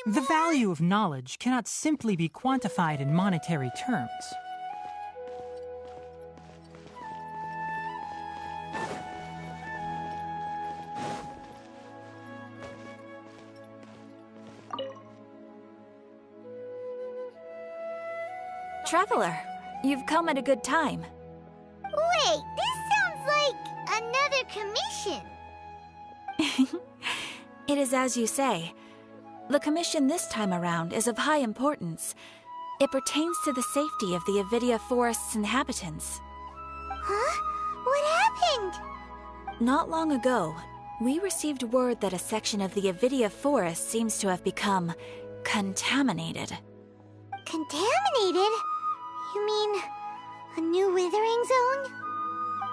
The value of knowledge cannot simply be quantified in monetary terms. Traveler, you've come at a good time. Wait, this sounds like another commission. It is as you say. The commission this time around is of high importance. It pertains to the safety of the Avidia Forest's inhabitants. Huh? What happened? Not long ago, we received word that a section of the Avidia Forest seems to have become contaminated. Contaminated? You mean a new withering zone?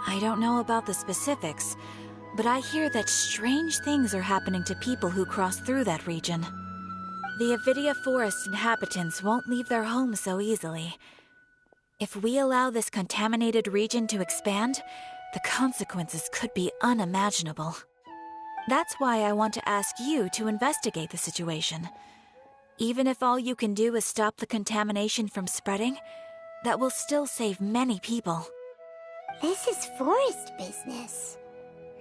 I don't know about the specifics, but I hear that strange things are happening to people who cross through that region. The Avidia Forest inhabitants won't leave their homes so easily. If we allow this contaminated region to expand, the consequences could be unimaginable. That's why I want to ask you to investigate the situation. Even if all you can do is stop the contamination from spreading, that will still save many people. This is forest business.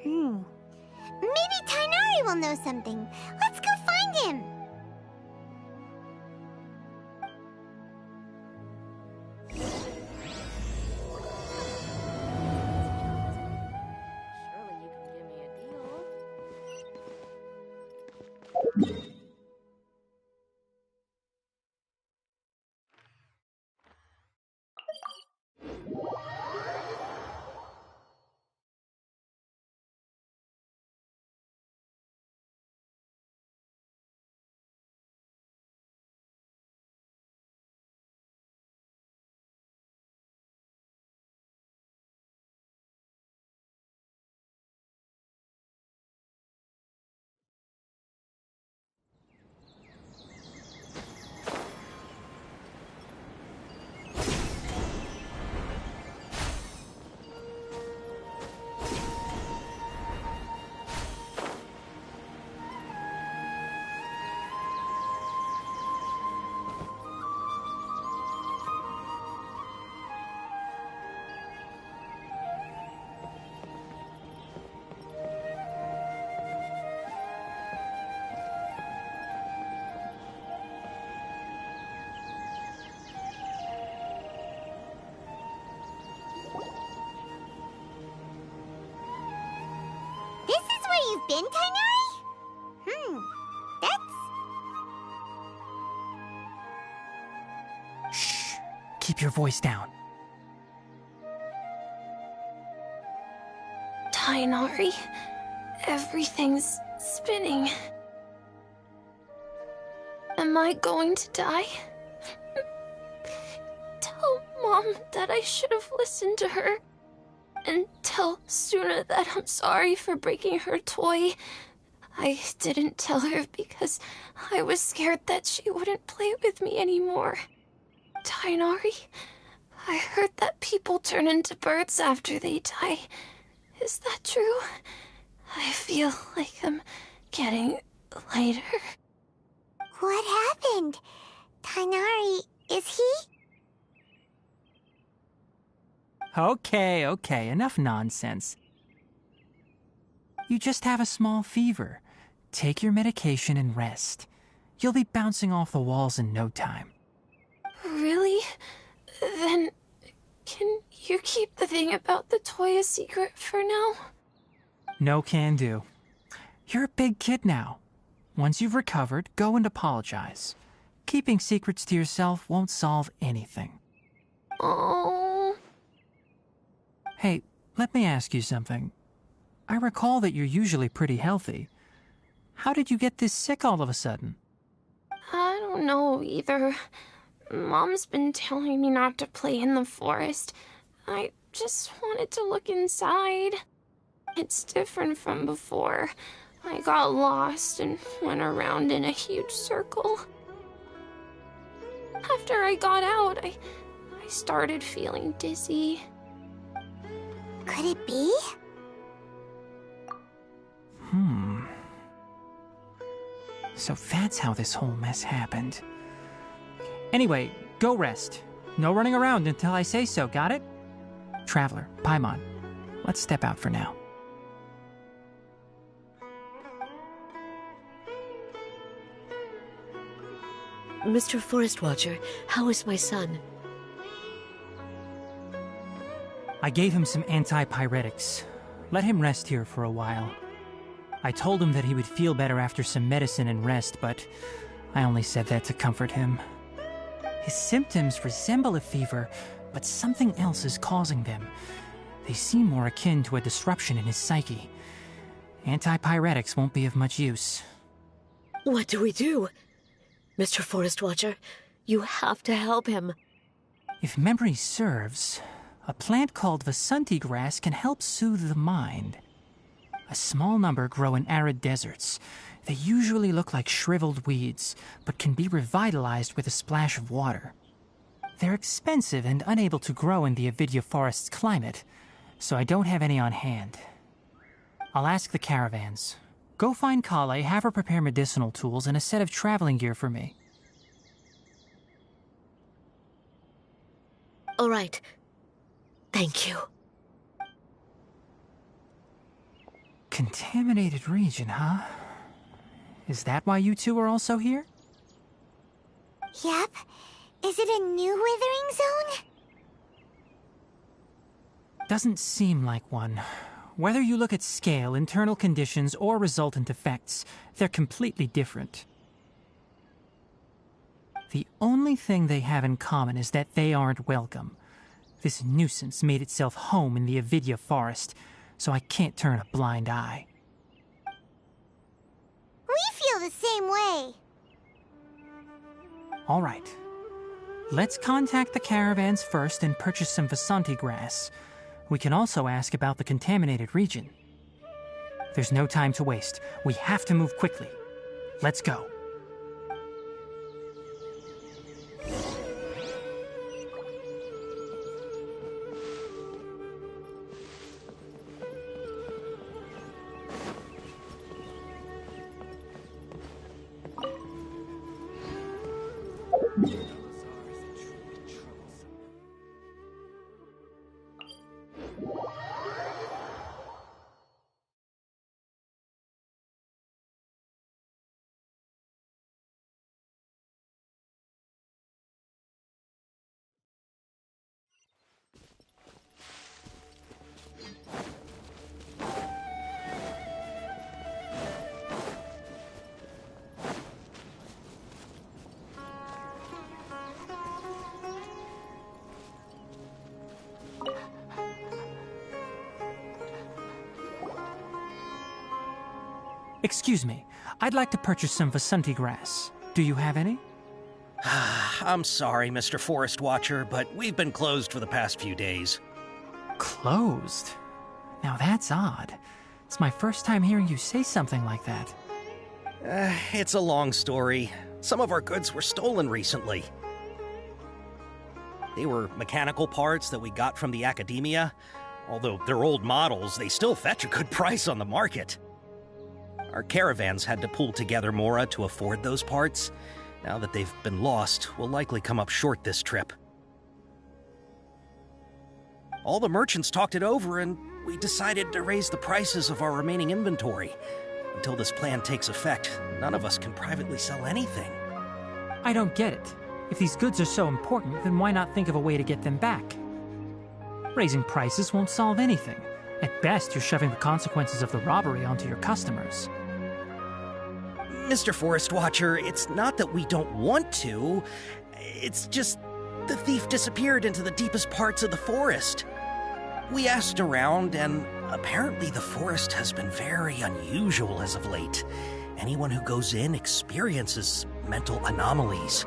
Maybe Tainari will know something. Let's go find him. Surely you can give me a deal. This is where you've been, Tainari? That's... Shh! Keep your voice down. Tainari, everything's spinning. Am I going to die? Tell Mom that I should have listened to her. And tell Suna that I'm sorry for breaking her toy. I didn't tell her because I was scared that she wouldn't play with me anymore. Tainari, I heard that people turn into birds after they die. Is that true? I feel like I'm getting lighter. What happened? Tainari, is he? Okay, enough nonsense. You just have a small fever. Take your medication and rest. You'll be bouncing off the walls in no time. Really? Then, can you keep the thing about the toy a secret for now? No can do. You're a big kid now. Once you've recovered, go and apologize. Keeping secrets to yourself won't solve anything. Oh. Hey, let me ask you something. I recall that you're usually pretty healthy. How did you get this sick all of a sudden? I don't know either. Mom's been telling me not to play in the forest. I just wanted to look inside. It's different from before. I got lost and went around in a huge circle. After I got out, I started feeling dizzy. Could it be? So that's how this whole mess happened. Anyway, go rest. No running around until I say so, got it? Traveler, Paimon, let's step out for now. Mr. Forest Watcher, how is my son? I gave him some antipyretics. Let him rest here for a while. I told him that he would feel better after some medicine and rest, but I only said that to comfort him. His symptoms resemble a fever, but something else is causing them. They seem more akin to a disruption in his psyche. Antipyretics won't be of much use. What do we do? Mr. Forest Watcher, you have to help him. If memory serves, a plant called Vasanti grass can help soothe the mind. A small number grow in arid deserts. They usually look like shriveled weeds, but can be revitalized with a splash of water. They're expensive and unable to grow in the Avidya forest's climate, so I don't have any on hand. I'll ask the caravans. Go find Kale, have her prepare medicinal tools and a set of traveling gear for me. All right. Thank you. Contaminated region, huh? Is that why you two are also here? Yep. Is it a new withering zone? Doesn't seem like one. Whether you look at scale, internal conditions, or resultant effects, they're completely different. The only thing they have in common is that they aren't welcome. This nuisance made itself home in the Avidya forest, so I can't turn a blind eye. We feel the same way. All right. Let's contact the caravans first and purchase some Vasanti grass. We can also ask about the contaminated region. There's no time to waste. We have to move quickly. Let's go. Excuse me, I'd like to purchase some Vasanti grass. Do you have any? I'm sorry, Mr. Forest Watcher, but we've been closed for the past few days. Closed? Now that's odd. It's my first time hearing you say something like that. It's a long story. Some of our goods were stolen recently. They were mechanical parts that we got from the academia. Although they're old models, they still fetch a good price on the market. Our caravans had to pool together Mora to afford those parts. Now that they've been lost, we'll likely come up short this trip. All the merchants talked it over, and we decided to raise the prices of our remaining inventory. Until this plan takes effect, none of us can privately sell anything. I don't get it. If these goods are so important, then why not think of a way to get them back? Raising prices won't solve anything. At best, you're shoving the consequences of the robbery onto your customers. Mr. Forest Watcher, it's not that we don't want to. It's just the thief disappeared into the deepest parts of the forest. We asked around, and apparently the forest has been very unusual as of late. Anyone who goes in experiences mental anomalies.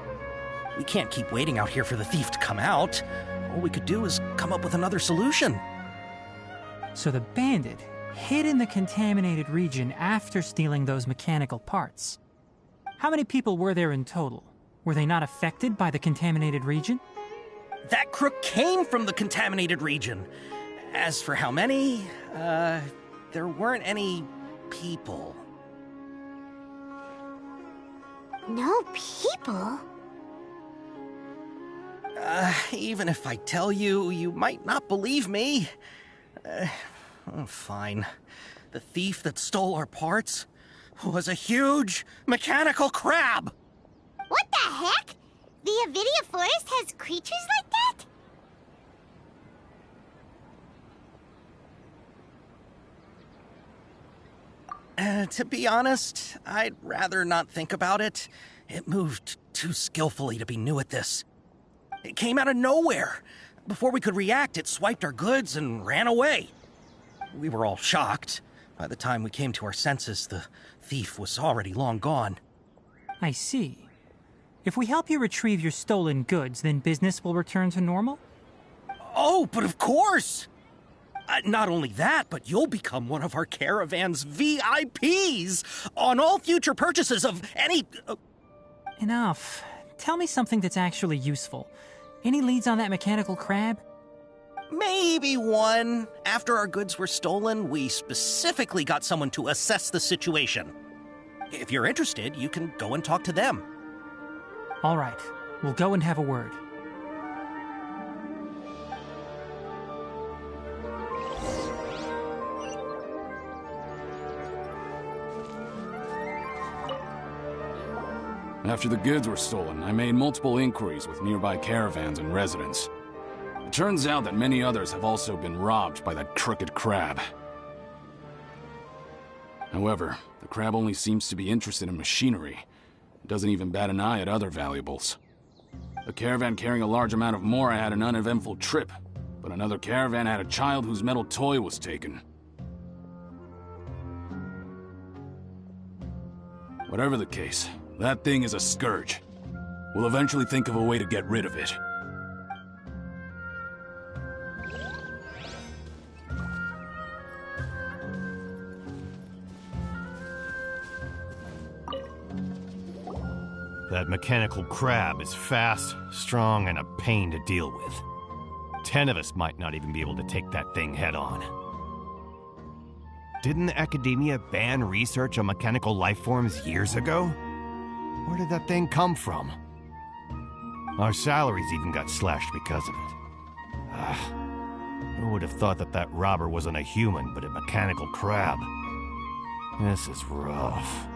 We can't keep waiting out here for the thief to come out. All we could do is come up with another solution. So the bandit hid in the contaminated region after stealing those mechanical parts. How many people were there in total? Were they not affected by the contaminated region? That crook came from the contaminated region. As for how many, there weren't any people. No people? Even if I tell you, you might not believe me. Fine. The thief that stole our parts was a huge mechanical crab! What the heck? The Avidia forest has creatures like that? To be honest, I'd rather not think about it. It moved too skillfully to be new at this. It came out of nowhere. Before we could react, it swiped our goods and ran away. We were all shocked. By the time we came to our senses, the thief was already long gone. I see. If we help you retrieve your stolen goods, then business will return to normal? Oh, but of course! Not only that, but you'll become one of our caravan's VIPs on all future purchases of any... Enough. Tell me something that's actually useful. Any leads on that mechanical crab? Maybe one. After our goods were stolen, we specifically got someone to assess the situation. If you're interested, you can go and talk to them. All right. We'll go and have a word. After the goods were stolen, I made multiple inquiries with nearby caravans and residents. It turns out that many others have also been robbed by that crooked crab. However, the crab only seems to be interested in machinery. It doesn't even bat an eye at other valuables. A caravan carrying a large amount of Mora had an uneventful trip, but another caravan had a child whose metal toy was taken. Whatever the case, that thing is a scourge. We'll eventually think of a way to get rid of it. That mechanical crab is fast, strong, and a pain to deal with. 10 of us might not even be able to take that thing head on. Didn't the academia ban research on mechanical life forms years ago? Where did that thing come from? Our salaries even got slashed because of it. Who would have thought that that robber wasn't a human, but a mechanical crab? This is rough.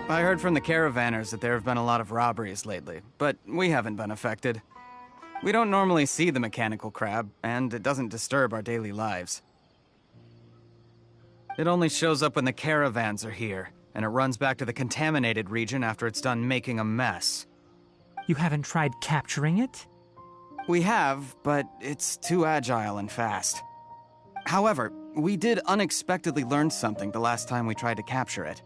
I heard from the caravanners that there have been a lot of robberies lately, but we haven't been affected. We don't normally see the mechanical crab, and it doesn't disturb our daily lives. It only shows up when the caravans are here, and it runs back to the contaminated region after it's done making a mess. You haven't tried capturing it? We have, but it's too agile and fast. However, we did unexpectedly learn something the last time we tried to capture it.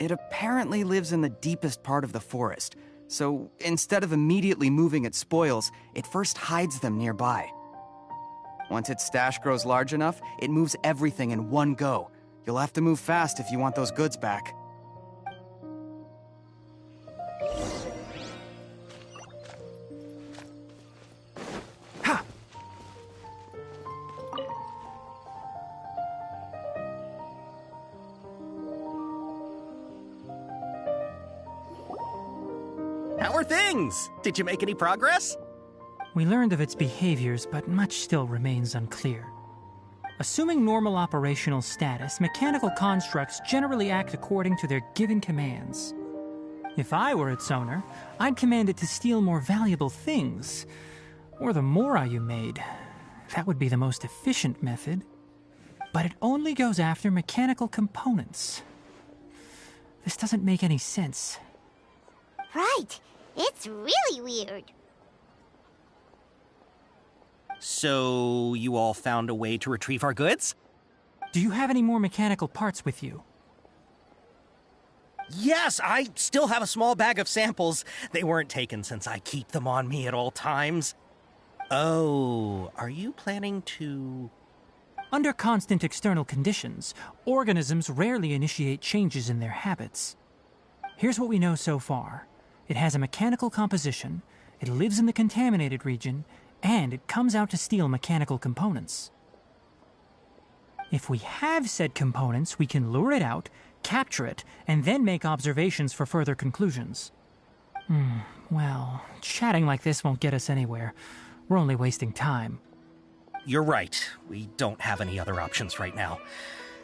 It apparently lives in the deepest part of the forest, so instead of immediately moving its spoils, it first hides them nearby. Once its stash grows large enough, it moves everything in one go. You'll have to move fast if you want those goods back. How are things? Did you make any progress? We learned of its behaviors, but much still remains unclear. Assuming normal operational status, mechanical constructs generally act according to their given commands. If I were its owner, I'd command it to steal more valuable things. Or the Mora you made. That would be the most efficient method. But it only goes after mechanical components. This doesn't make any sense. Right. It's really weird. So, you all found a way to retrieve our goods? Do you have any more mechanical parts with you? Yes, I still have a small bag of samples. They weren't taken since I keep them on me at all times. Oh, are you planning to... Under constant external conditions, organisms rarely initiate changes in their habits. Here's what we know so far. It has a mechanical composition, it lives in the contaminated region, and it comes out to steal mechanical components. If we have said components, we can lure it out, capture it, and then make observations for further conclusions. Well, chatting like this won't get us anywhere. We're only wasting time. You're right. We don't have any other options right now.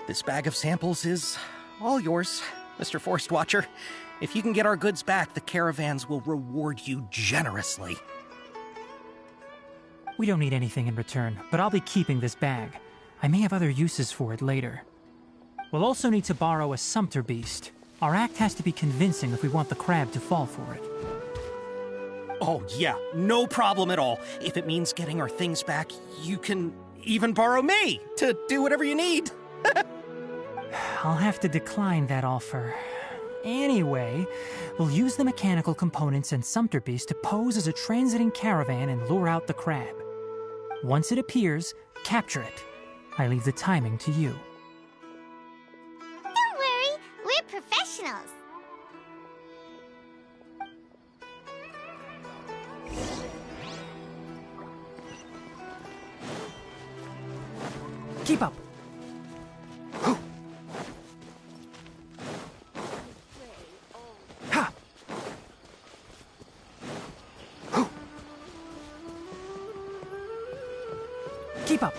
This bag of samples is all yours, Mr. Forest Watcher. If you can get our goods back, the caravans will reward you generously. We don't need anything in return, but I'll be keeping this bag. I may have other uses for it later. We'll also need to borrow a sumpter beast. Our act has to be convincing if we want the crab to fall for it. Oh yeah, no problem at all. If it means getting our things back, you can even borrow me to do whatever you need. I'll have to decline that offer. Anyway, we'll use the mechanical components and sumpter beast to pose as a transiting caravan and lure out the crab. Once it appears, capture it. I leave the timing to you. Don't worry, we're professionals. Keep up. Ha! Keep up.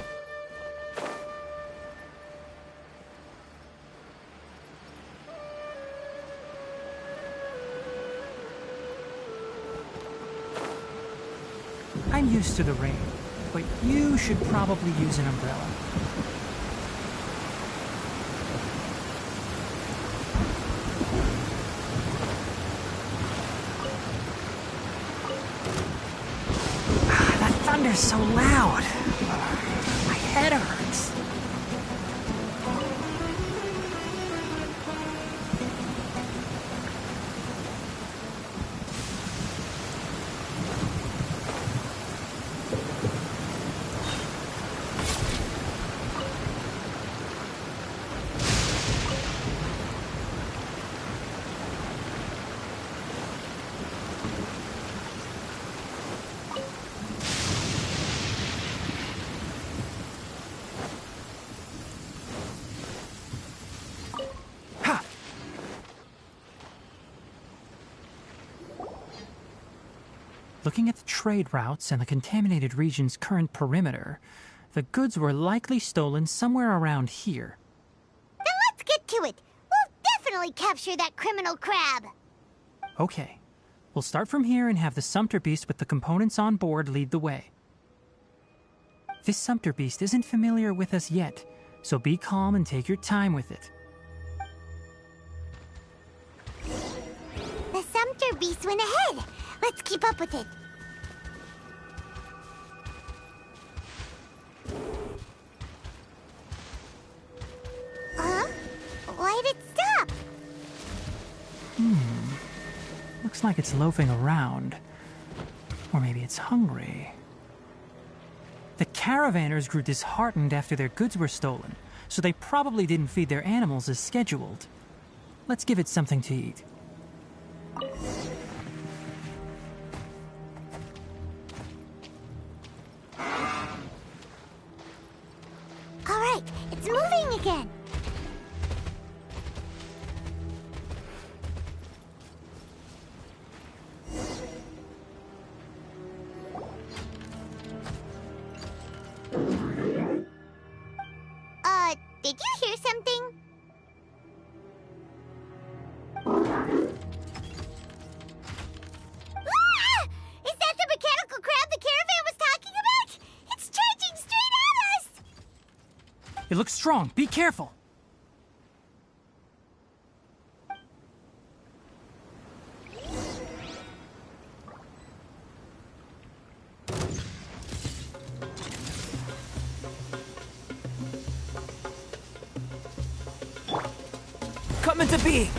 I'm used to the rain, but you should probably use an umbrella. That thunder's so loud. My head hurts. Looking at the trade routes and the contaminated region's current perimeter, the goods were likely stolen somewhere around here. Then let's get to it. We'll definitely capture that criminal crab. Okay, we'll start from here and have the sumpter beast with the components on board lead the way. This sumpter beast isn't familiar with us yet, so be calm and take your time with it. The sumpter beast went ahead. Let's keep up with it. Huh? Why did it stop? Looks like it's loafing around. Or maybe it's hungry. The caravanners grew disheartened after their goods were stolen, so they probably didn't feed their animals as scheduled. Let's give it something to eat. All right, it's moving again. Did you hear something? Ah! Is that the mechanical crab the caravan was talking about? It's charging straight at us! It looks strong. Be careful. Coming to be!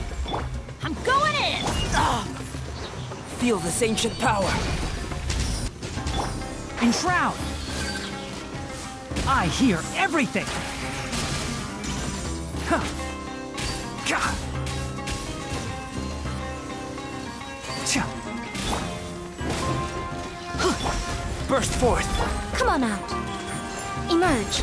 I'm going in! Feel this ancient power. Enshroud! I hear everything! Huh. Gah. Burst forth. Come on out. Emerge.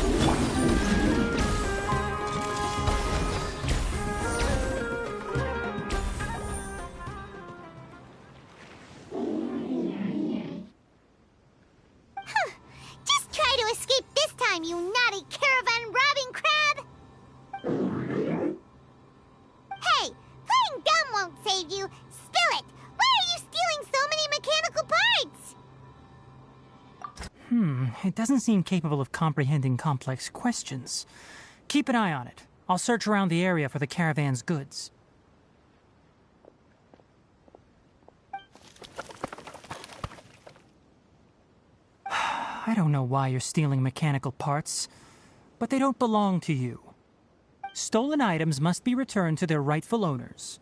Just try to escape this time, you naughty caravan-robbing crab! Hey, playing dumb won't save you. Spill it! Why are you stealing so many mechanical parts? It doesn't seem capable of comprehending complex questions. Keep an eye on it. I'll search around the area for the caravan's goods. I don't know why you're stealing mechanical parts, but they don't belong to you. Stolen items must be returned to their rightful owners.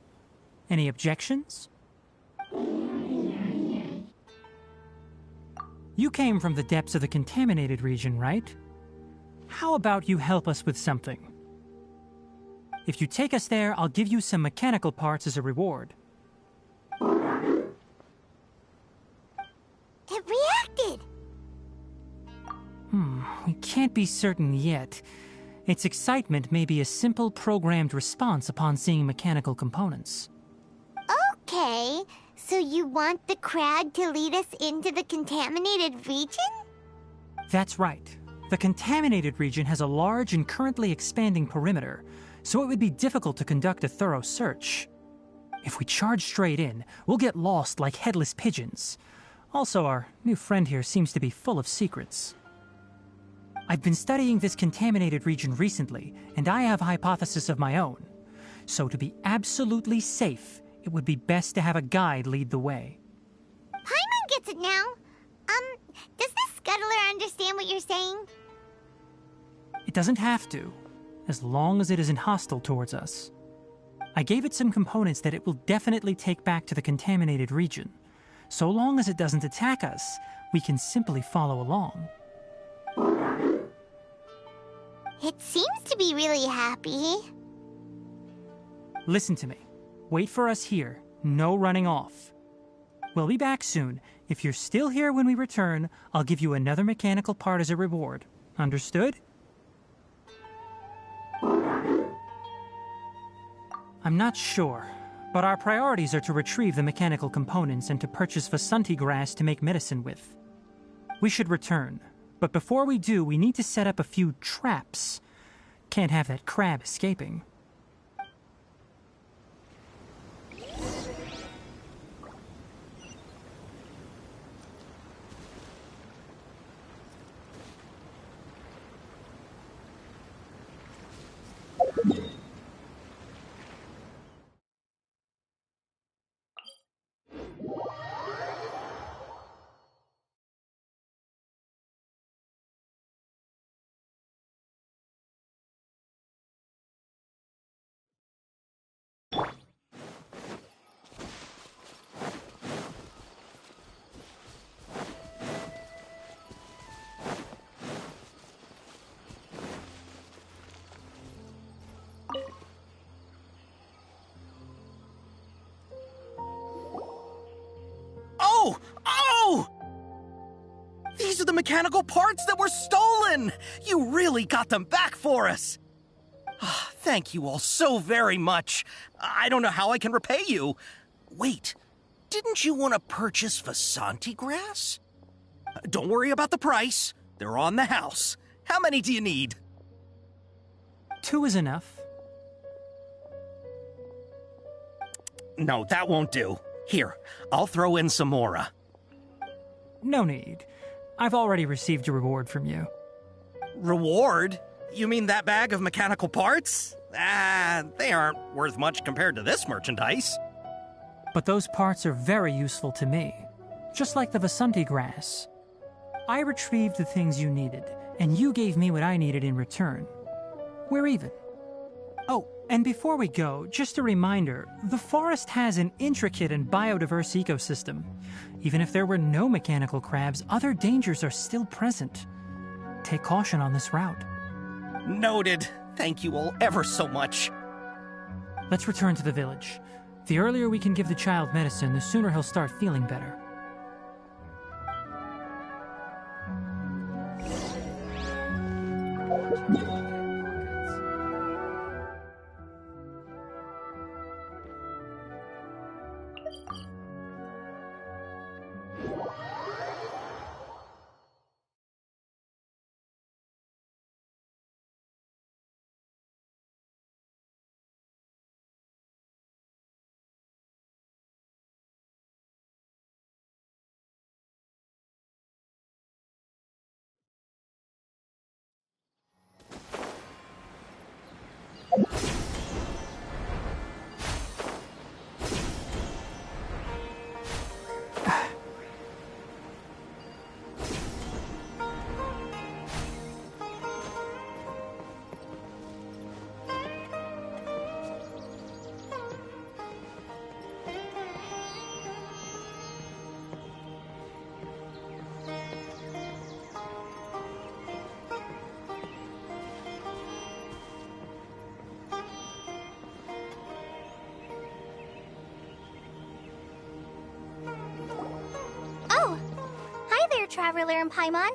Any objections? You came from the depths of the contaminated region, right? How about you help us with something? If you take us there, I'll give you some mechanical parts as a reward. It reacted! We can't be certain yet. Its excitement may be a simple programmed response upon seeing mechanical components. Okay, so you want the crab to lead us into the contaminated region? That's right. The contaminated region has a large and currently expanding perimeter, so it would be difficult to conduct a thorough search. If we charge straight in, we'll get lost like headless pigeons. Also, our new friend here seems to be full of secrets. I've been studying this contaminated region recently, and I have a hypothesis of my own. So to be absolutely safe, it would be best to have a guide lead the way. Paimon gets it now. Does this scuttler understand what you're saying? It doesn't have to, as long as it isn't hostile towards us. I gave it some components that it will definitely take back to the contaminated region. So long as it doesn't attack us, we can simply follow along. It seems to be really happy. Listen to me. Wait for us here. No running off. We'll be back soon. If you're still here when we return, I'll give you another mechanical part as a reward. Understood? I'm not sure, but our priorities are to retrieve the mechanical components and to purchase Vasanti grass to make medicine with. We should return, but before we do, we need to set up a few traps. Can't have that crab escaping. Oh! These are the mechanical parts that were stolen! You really got them back for us! Thank you all so very much. I don't know how I can repay you. Wait, didn't you want to purchase Vasanti grass? Don't worry about the price. They're on the house. How many do you need? 2 is enough. No, that won't do. Here, I'll throw in some more. No need. I've already received a reward from you. Reward? You mean that bag of mechanical parts? They aren't worth much compared to this merchandise. But those parts are very useful to me, just like the Vasanti grass. I retrieved the things you needed, and you gave me what I needed in return. We're even. Oh, and before we go, just a reminder, the forest has an intricate and biodiverse ecosystem. Even if there were no mechanical crabs, other dangers are still present. Take caution on this route. Noted. Thank you all ever so much. Let's return to the village. The earlier we can give the child medicine, the sooner he'll start feeling better. Traveler and Paimon.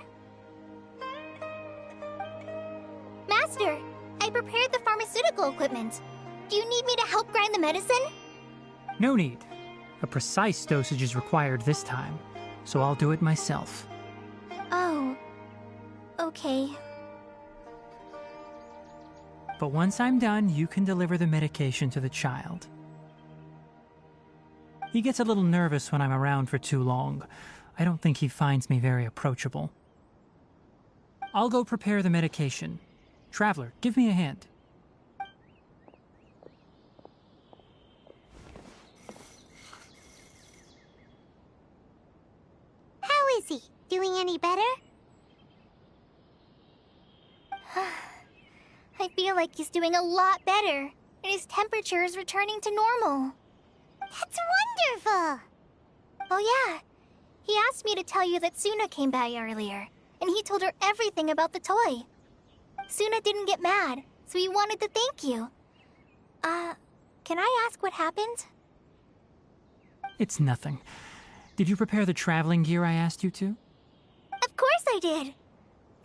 Master, I prepared the pharmaceutical equipment. Do you need me to help grind the medicine? No need. A precise dosage is required this time, so I'll do it myself. Oh, okay. But once I'm done, you can deliver the medication to the child. He gets a little nervous when I'm around for too long. I don't think he finds me very approachable. I'll go prepare the medication. Traveler, give me a hand. How is he? Doing any better? I feel like he's doing a lot better, and his temperature is returning to normal. That's wonderful! Oh yeah. He asked me to tell you that Suna came by earlier, and he told her everything about the toy. Suna didn't get mad, so he wanted to thank you. Can I ask what happened? It's nothing. Did you prepare the traveling gear I asked you to? Of course I did.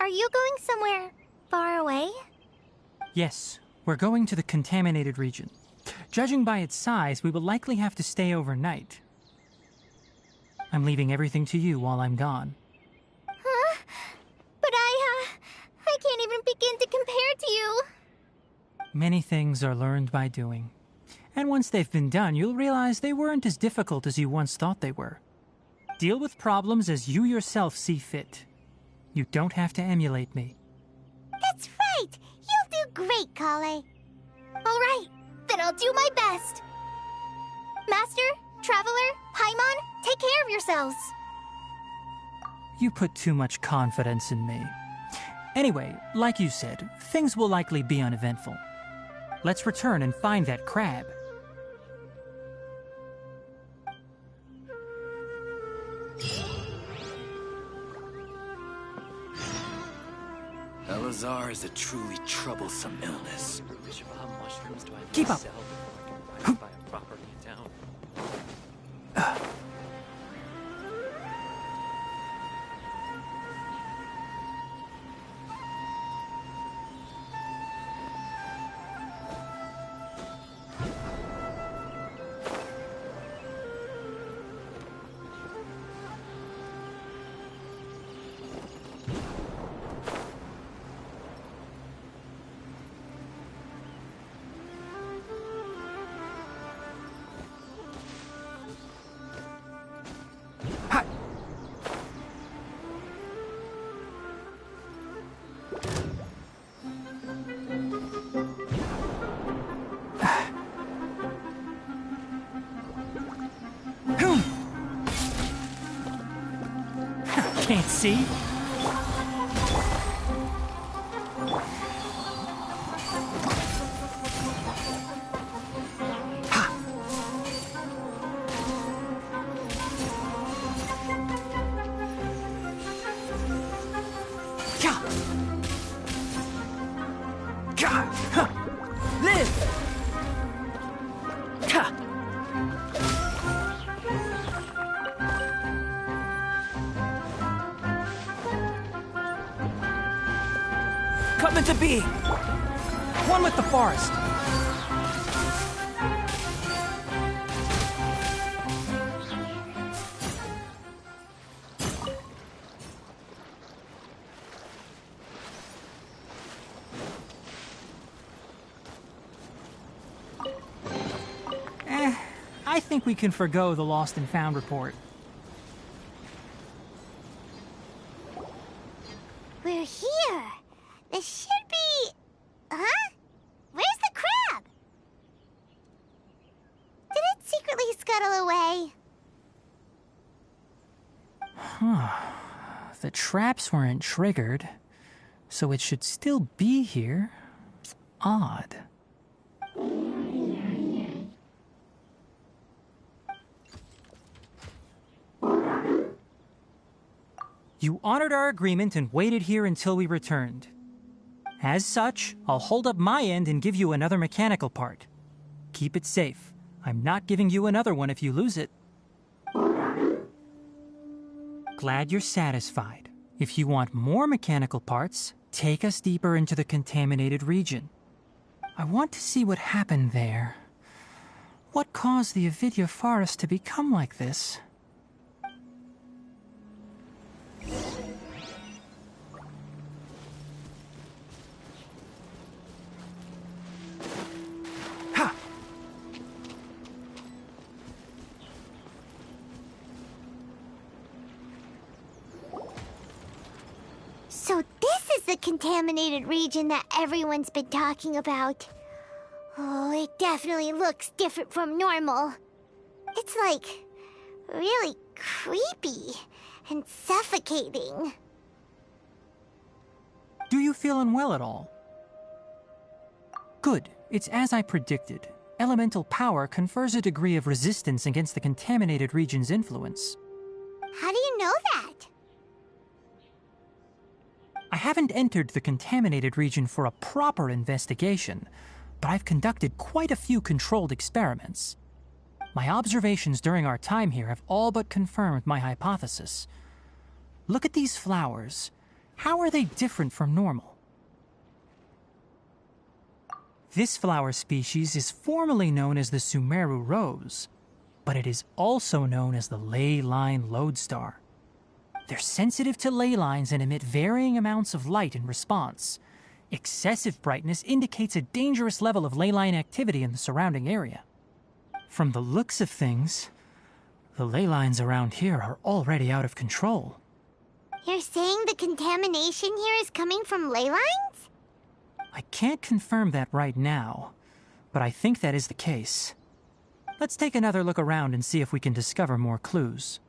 Are you going somewhere far away? Yes, we're going to the contaminated region. Judging by its size, we will likely have to stay overnight. I'm leaving everything to you while I'm gone. Huh? But I can't even begin to compare to you. Many things are learned by doing. And once they've been done, you'll realize they weren't as difficult as you once thought they were. Deal with problems as you yourself see fit. You don't have to emulate me. That's right! You'll do great, Kale. All right, then I'll do my best. Master, Traveler, Paimon, take care of yourselves. You put too much confidence in me. Anyway, like you said, things will likely be uneventful. Let's return and find that crab. Elazar is a truly troublesome illness. Keep up. Can't see? to be. One with the forest. I think we can forgo the lost and found report. We're here. This should be... Huh? Where's the crab? Did it secretly scuttle away? The traps weren't triggered, so it should still be here. Odd. You honored our agreement and waited here until we returned. As such, I'll hold up my end and give you another mechanical part. Keep it safe. I'm not giving you another one if you lose it. Glad you're satisfied. If you want more mechanical parts, take us deeper into the contaminated region. I want to see what happened there. What caused the Avidya forest to become like this? So this is the contaminated region that everyone's been talking about. Oh, it definitely looks different from normal. It's like really creepy and suffocating. Do you feel unwell at all? Good. It's as I predicted. Elemental power confers a degree of resistance against the contaminated region's influence. How do you know that? I haven't entered the contaminated region for a proper investigation, but I've conducted quite a few controlled experiments. My observations during our time here have all but confirmed my hypothesis. Look at these flowers. How are they different from normal? This flower species is formally known as the Sumeru rose, but it is also known as the ley line lodestar. They're sensitive to ley lines and emit varying amounts of light in response. Excessive brightness indicates a dangerous level of ley line activity in the surrounding area. From the looks of things, the ley lines around here are already out of control. You're saying the contamination here is coming from ley lines? I can't confirm that right now, but I think that is the case. Let's take another look around and see if we can discover more clues.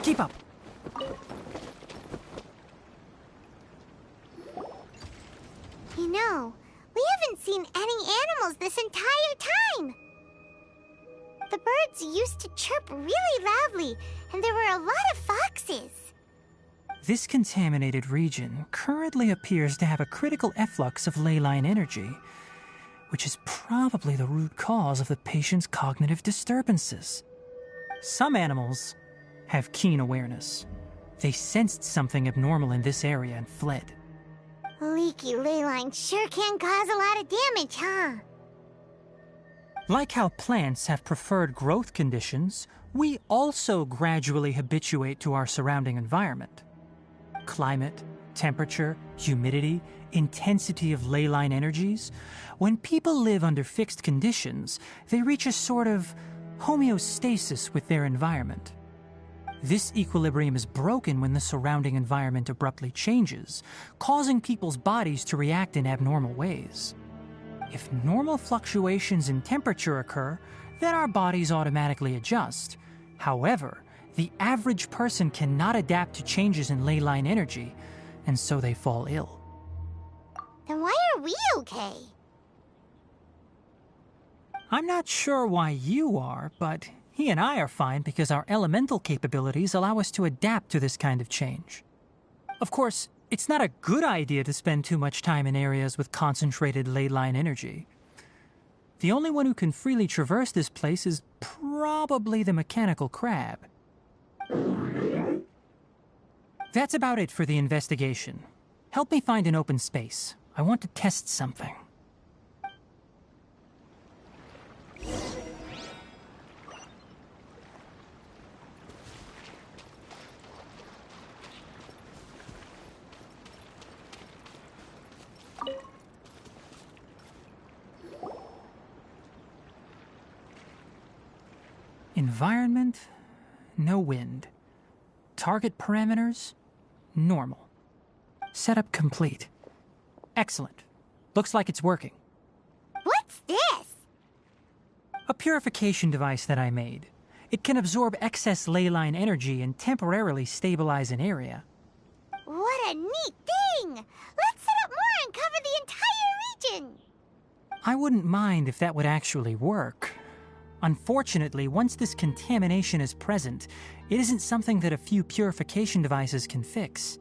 Keep up. You know, we haven't seen any animals this entire time. The birds used to chirp really loudly, and there were a lot of foxes. This contaminated region currently appears to have a critical efflux of ley line energy, which is probably the root cause of the patient's cognitive disturbances. Some animals have keen awareness. They sensed something abnormal in this area and fled. Leaky ley lines sure can cause a lot of damage, huh? Like how plants have preferred growth conditions, we also gradually habituate to our surrounding environment. Climate, temperature, humidity, intensity of ley line energies. When people live under fixed conditions, they reach a sort of homeostasis with their environment. This equilibrium is broken when the surrounding environment abruptly changes, causing people's bodies to react in abnormal ways. If normal fluctuations in temperature occur, then our bodies automatically adjust. However, the average person cannot adapt to changes in ley line energy, and so they fall ill. Then why are we okay? I'm not sure why you are, but he and I are fine because our elemental capabilities allow us to adapt to this kind of change. Of course, it's not a good idea to spend too much time in areas with concentrated ley line energy. The only one who can freely traverse this place is probably the mechanical crab. That's about it for the investigation. Help me find an open space. I want to test something. Environment, no wind. Target parameters, normal. Setup complete. Excellent. Looks like it's working. What's this? A purification device that I made. It can absorb excess ley line energy and temporarily stabilize an area. What a neat thing! Let's set up more and cover the entire region! I wouldn't mind if that would actually work. Unfortunately, once this contamination is present, it isn't something that a few purification devices can fix.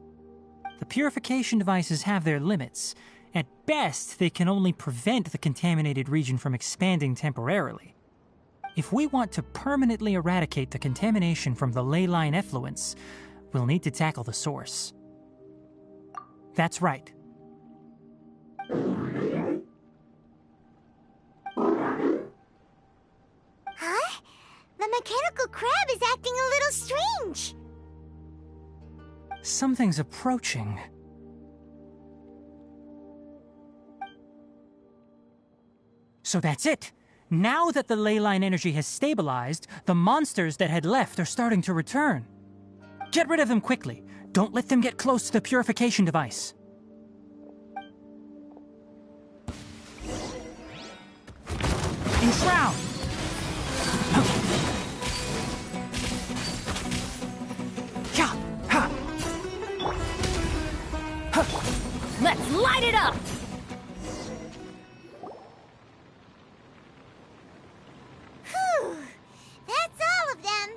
The purification devices have their limits. At best, they can only prevent the contaminated region from expanding temporarily. If we want to permanently eradicate the contamination from the ley line effluents, we'll need to tackle the source. That's right. Huh? The mechanical crab is acting a little strange. Something's approaching. So that's it. Now that the ley line energy has stabilized, the monsters that had left are starting to return. Get rid of them quickly. Don't let them get close to the purification device. Enshroud! Let's light it up! Whew! That's all of them.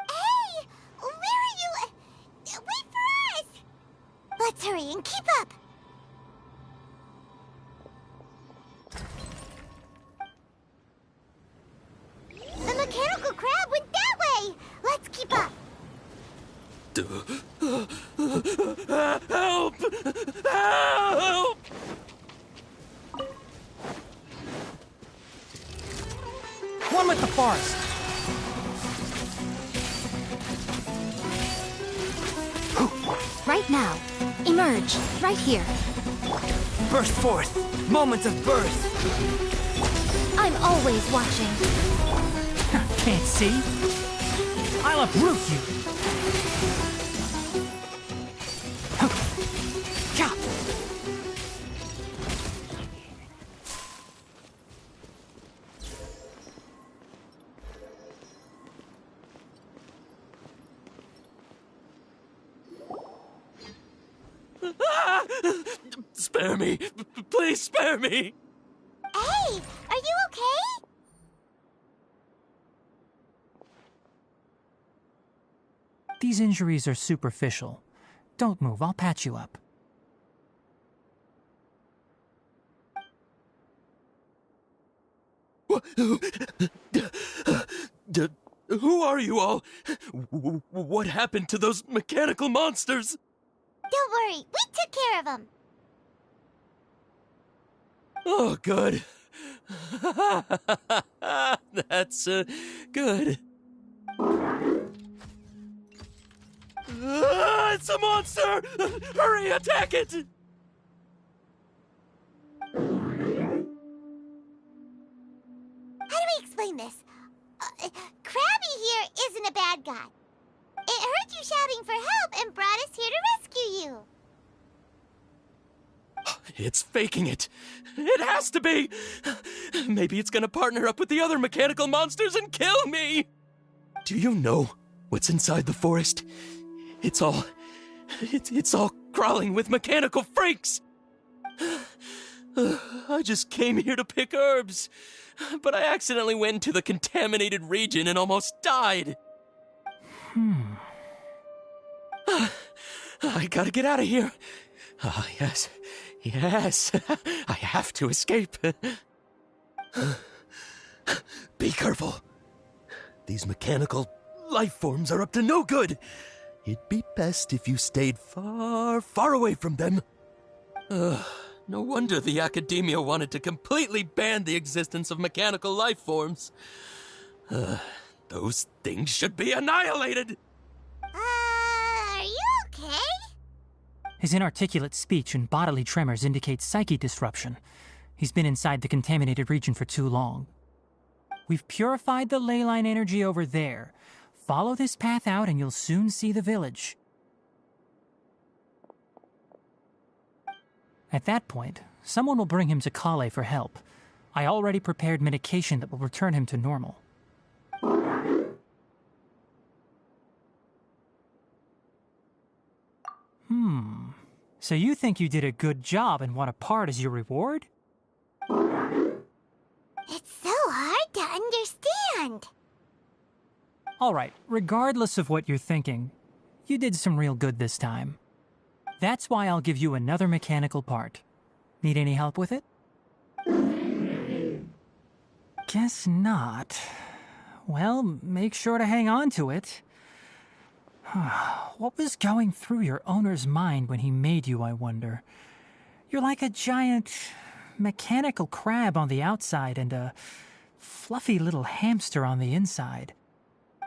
Hey! Where are you? Wait for us! Let's hurry and keep up. The mechanical crab went that way! Let's keep up! Help! Help! One with the forest. Right now. Emerge. Right here. Burst forth! Moment of birth! I'm always watching. Can't see? I'll uproot you. Spare me! Please spare me! Hey! Are you okay? These injuries are superficial. Don't move, I'll patch you up. Who are you all? What happened to those mechanical monsters? Don't worry, we took care of them. Oh, good. That's good. It's a monster! Hurry, attack it! How do we explain this? Krabby here isn't a bad guy. It heard you shouting for help and brought us here to rescue you. It's faking it. It has to be. Maybe it's gonna partner up with the other mechanical monsters and kill me. Do you know What's inside the forest? It's all crawling with mechanical freaks! I just came here to pick herbs, but I accidentally went into the contaminated region and almost died. I gotta get out of here. Ah, yes. Yes. I have to escape. Be careful. These mechanical life forms are up to no good. It'd be best if you stayed far, far away from them. No wonder the academia wanted to completely ban the existence of mechanical life forms. Those things should be annihilated! Are you okay? His inarticulate speech and bodily tremors indicate psyche disruption. He's been inside the contaminated region for too long. We've purified the ley line energy over there. Follow this path out and you'll soon see the village. At that point, someone will bring him to Kale for help. I already prepared medication that will return him to normal. So you think you did a good job and want a part as your reward? It's so hard to understand. Alright, regardless of what you're thinking, you did some real good this time. That's why I'll give you another mechanical part. Need any help with it? Guess not. Well, make sure to hang on to it. What was going through your owner's mind when he made you, I wonder? You're like a giant mechanical crab on the outside and a fluffy little hamster on the inside.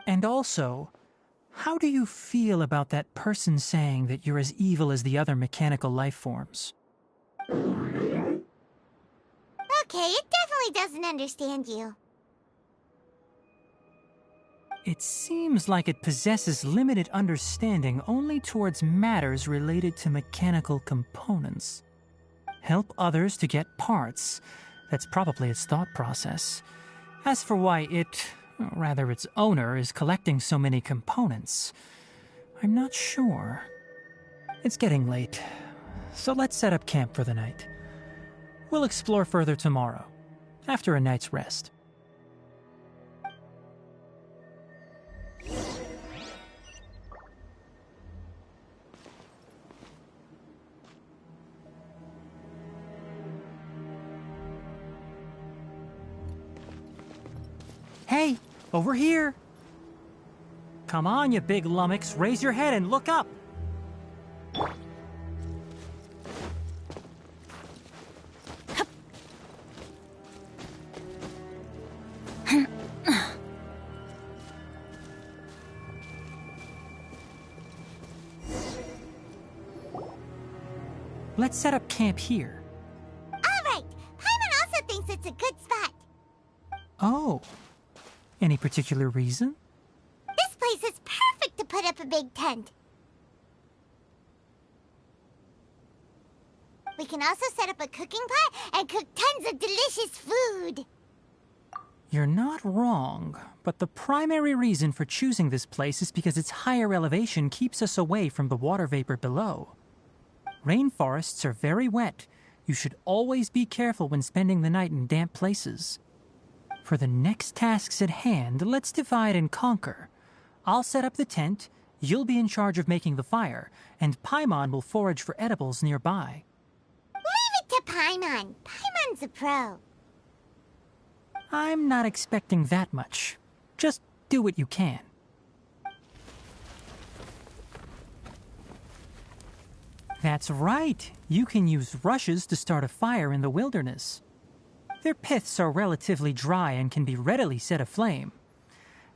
And also, how do you feel about that person saying that you're as evil as the other mechanical life forms? Okay, it definitely doesn't understand you. It seems like it possesses limited understanding only towards matters related to mechanical components. Help others to get parts. That's probably its thought process. As for why it, or rather its owner, is collecting so many components, I'm not sure. It's getting late, so let's set up camp for the night. We'll explore further tomorrow, after a night's rest. Hey, over here! Come on, you big lummox, raise your head and look up! Let's set up camp here. All right, Paimon also thinks it's a good spot. Oh. Any particular reason? This place is perfect to put up a big tent. We can also set up a cooking pot and cook tons of delicious food. You're not wrong, but the primary reason for choosing this place is because its higher elevation keeps us away from the water vapor below. Rainforests are very wet. You should always be careful when spending the night in damp places. For the next tasks at hand, let's divide and conquer. I'll set up the tent, you'll be in charge of making the fire, and Paimon will forage for edibles nearby. Leave it to Paimon. Paimon's a pro. I'm not expecting that much. Just do what you can. That's right. You can use rushes to start a fire in the wilderness. Their piths are relatively dry and can be readily set aflame.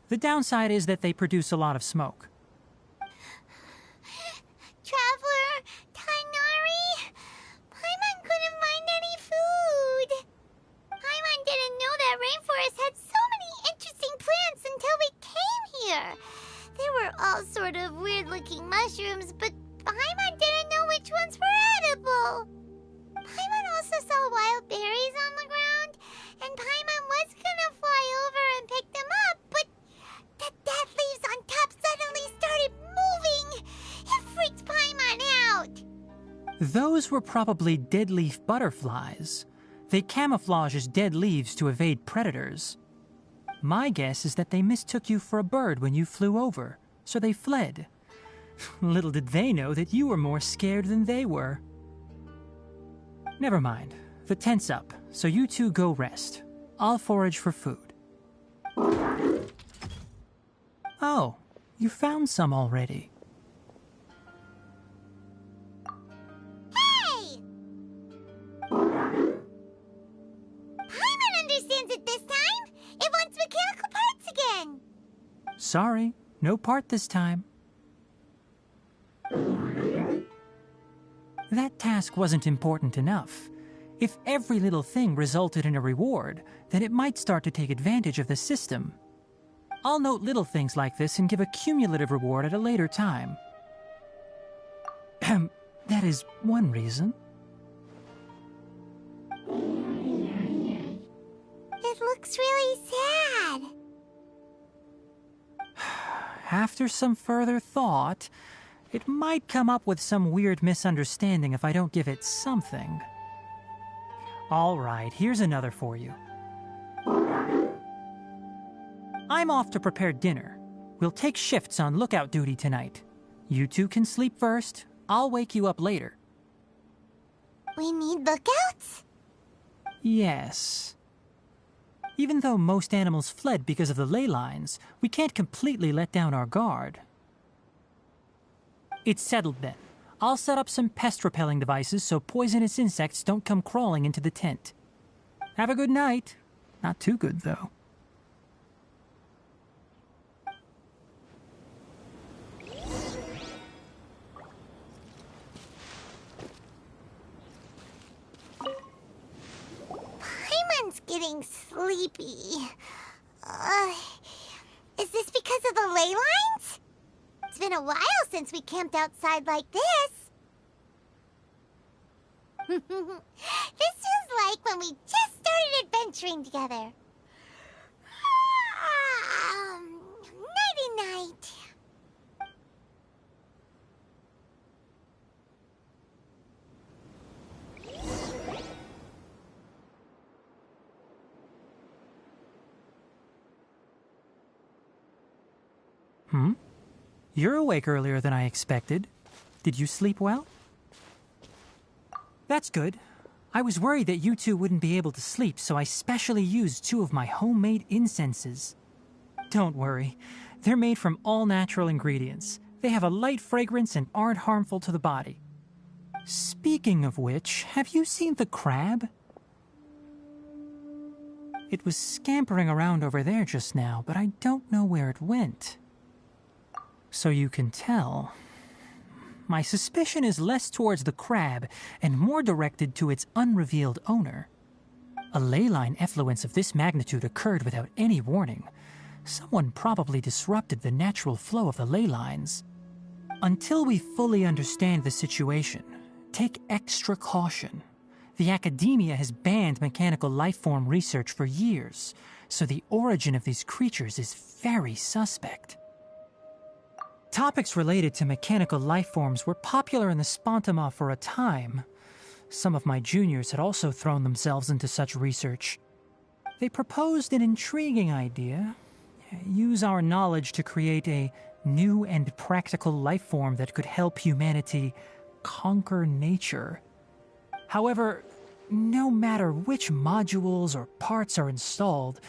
The downside is that they produce a lot of smoke. Traveler, Tainari, Paimon couldn't find any food. Paimon didn't know that rainforest had so many interesting plants until we came here. They were all sort of weird-looking mushrooms, but Paimon didn't know which ones were edible. Paimon also saw wild berries on the ground, and Paimon was gonna fly over and pick them up, but the dead leaves on top suddenly Those were probably dead leaf butterflies. They camouflage as dead leaves to evade predators. My guess is that they mistook you for a bird when you flew over, so they fled. Little did they know that you were more scared than they were. Never mind. The tent's up, so you two go rest. I'll forage for food. Oh, you found some already. Hey! Paimon understands it this time! It wants mechanical parts again! Sorry, no part this time. That task wasn't important enough. If every little thing resulted in a reward, then it might start to take advantage of the system. I'll note little things like this and give a cumulative reward at a later time. That is one reason. It looks really sad. After some further thought, it might come up with some weird misunderstanding if I don't give it something. All right, here's another for you. I'm off to prepare dinner. We'll take shifts on lookout duty tonight. You two can sleep first. I'll wake you up later. We need lookouts? Yes. Even though most animals fled because of the ley lines, we can't completely let down our guard. It's settled then. I'll set up some pest-repelling devices so poisonous insects don't come crawling into the tent. Have a good night. Not too good, though. Paimon's getting sleepy. Is this because of the ley lines? It's been a while since we camped outside like this. This feels like when we just started adventuring together. Nighty-night. You're awake earlier than I expected. Did you sleep well? That's good. I was worried that you two wouldn't be able to sleep, so I specially used 2 of my homemade incenses. Don't worry. They're made from all natural ingredients. They have a light fragrance and aren't harmful to the body. Speaking of which, have you seen the crab? It was scampering around over there just now, but I don't know where it went. So you can tell. My suspicion is less towards the crab and more directed to its unrevealed owner. A ley line effluence of this magnitude occurred without any warning. Someone probably disrupted the natural flow of the ley lines. Until we fully understand the situation, take extra caution. The academia has banned mechanical lifeform research for years, so the origin of these creatures is very suspect. Topics related to mechanical lifeforms were popular in the Spontama for a time. Some of my juniors had also thrown themselves into such research. They proposed an intriguing idea. Use our knowledge to create a new and practical lifeform that could help humanity conquer nature. However, no matter which modules or parts are installed,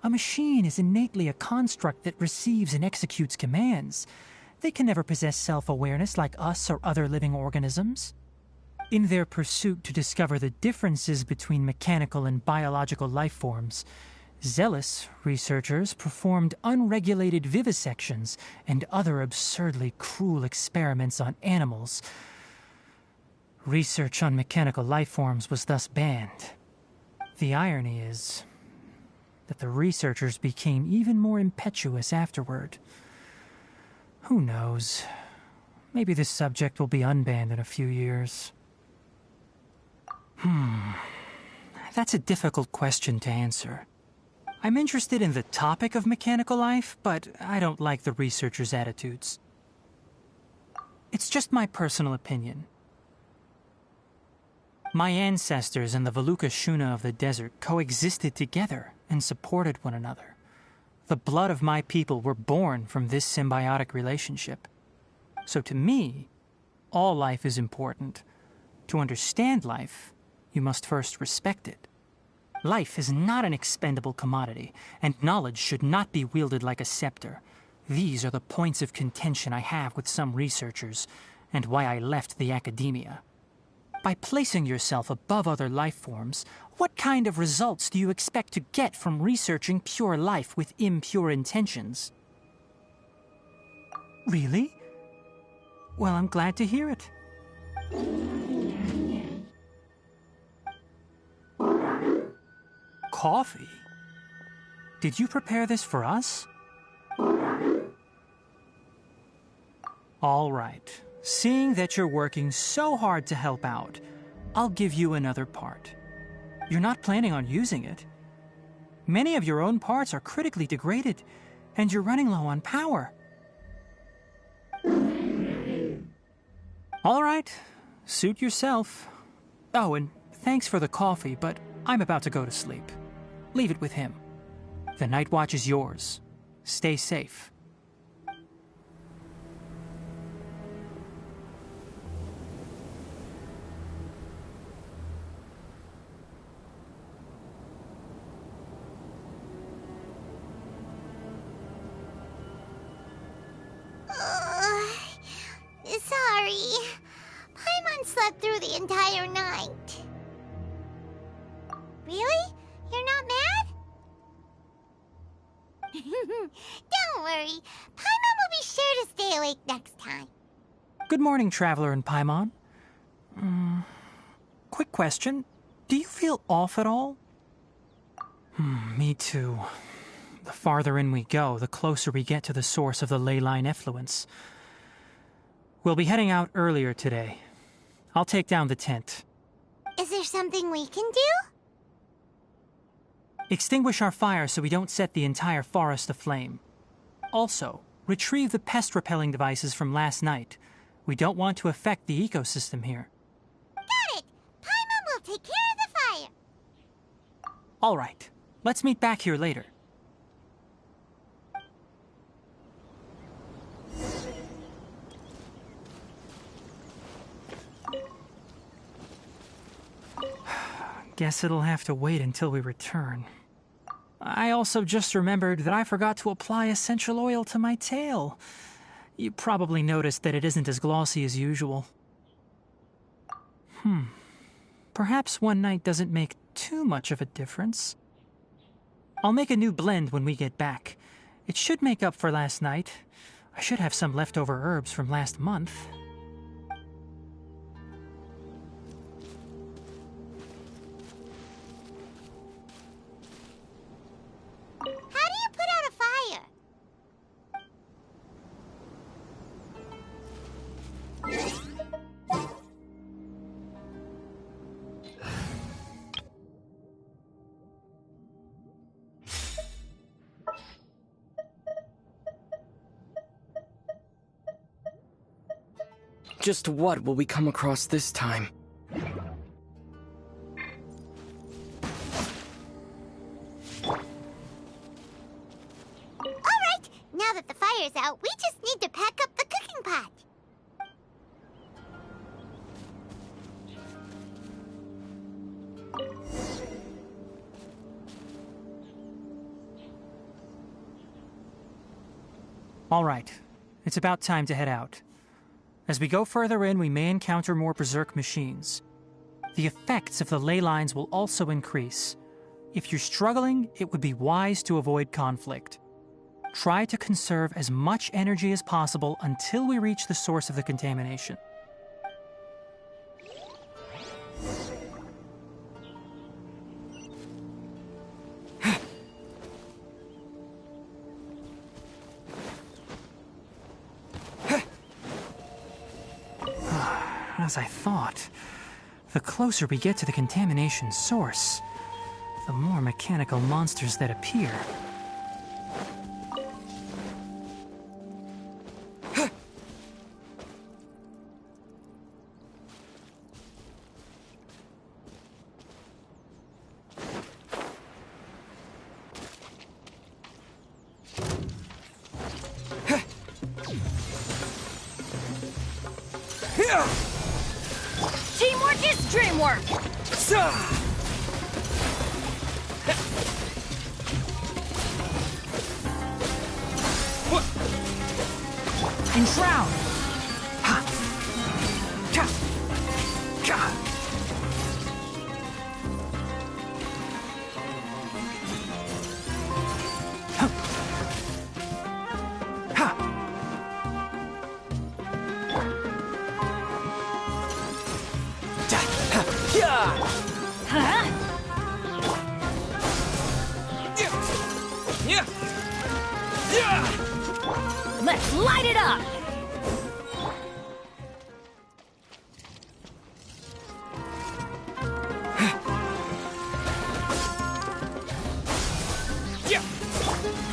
a machine is innately a construct that receives and executes commands. They can never possess self-awareness like us or other living organisms. In their pursuit to discover the differences between mechanical and biological lifeforms, zealous researchers performed unregulated vivisections and other absurdly cruel experiments on animals. Research on mechanical lifeforms was thus banned. The irony is that the researchers became even more impetuous afterward. Who knows? Maybe this subject will be unbanned in a few years. That's a difficult question to answer. I'm interested in the topic of mechanical life, but I don't like the researchers' attitudes. It's just my personal opinion. My ancestors and the Valuka Shuna of the desert coexisted together and supported one another. The blood of my people were born from this symbiotic relationship. So to me, all life is important. To understand life, you must first respect it. Life is not an expendable commodity, and knowledge should not be wielded like a scepter. These are the points of contention I have with some researchers, and why I left the academia. By placing yourself above other life forms, what kind of results do you expect to get from researching pure life with impure intentions? Really? Well, I'm glad to hear it. Coffee? Did you prepare this for us? All right. Seeing that you're working so hard to help out, I'll give you another part. You're not planning on using it. Many of your own parts are critically degraded, and you're running low on power. All right. Suit yourself. Oh, and thanks for the coffee, but I'm about to go to sleep. Leave it with him. The night watch is yours. Stay safe. Sorry. Paimon slept through the entire night. Really? You're not mad? Don't worry. Paimon will be sure to stay awake next time. Good morning, Traveler and Paimon. Quick question. Do you feel off at all? Me too. The farther in we go, the closer we get to the source of the ley line effluence. We'll be heading out earlier today. I'll take down the tent. Is there something we can do? Extinguish our fire so we don't set the entire forest aflame. Also, retrieve the pest-repelling devices from last night. We don't want to affect the ecosystem here. Got it! Paimon will take care of the fire. All right. Let's meet back here later. Guess it'll have to wait until we return. I also just remembered that I forgot to apply essential oil to my tail. You probably noticed that it isn't as glossy as usual. Perhaps one night doesn't make too much of a difference. I'll make a new blend when we get back. It should make up for last night. I should have some leftover herbs from last month. Just what will we come across this time? Alright, now that the fire's out, we just need to pack up the cooking pot. All right. It's about time to head out. As we go further in, we may encounter more berserk machines. The effects of the ley lines will also increase. If you're struggling, it would be wise to avoid conflict. Try to conserve as much energy as possible until we reach the source of the contamination. As I thought, the closer we get to the contamination source, the more mechanical monsters that appear. Teamwork is dreamwork! Enshroud! Ha! Cha! Cha! Huh. Ha! Ja! Ha! Ya! Huh? Yeah! Yeah! Let's light it up!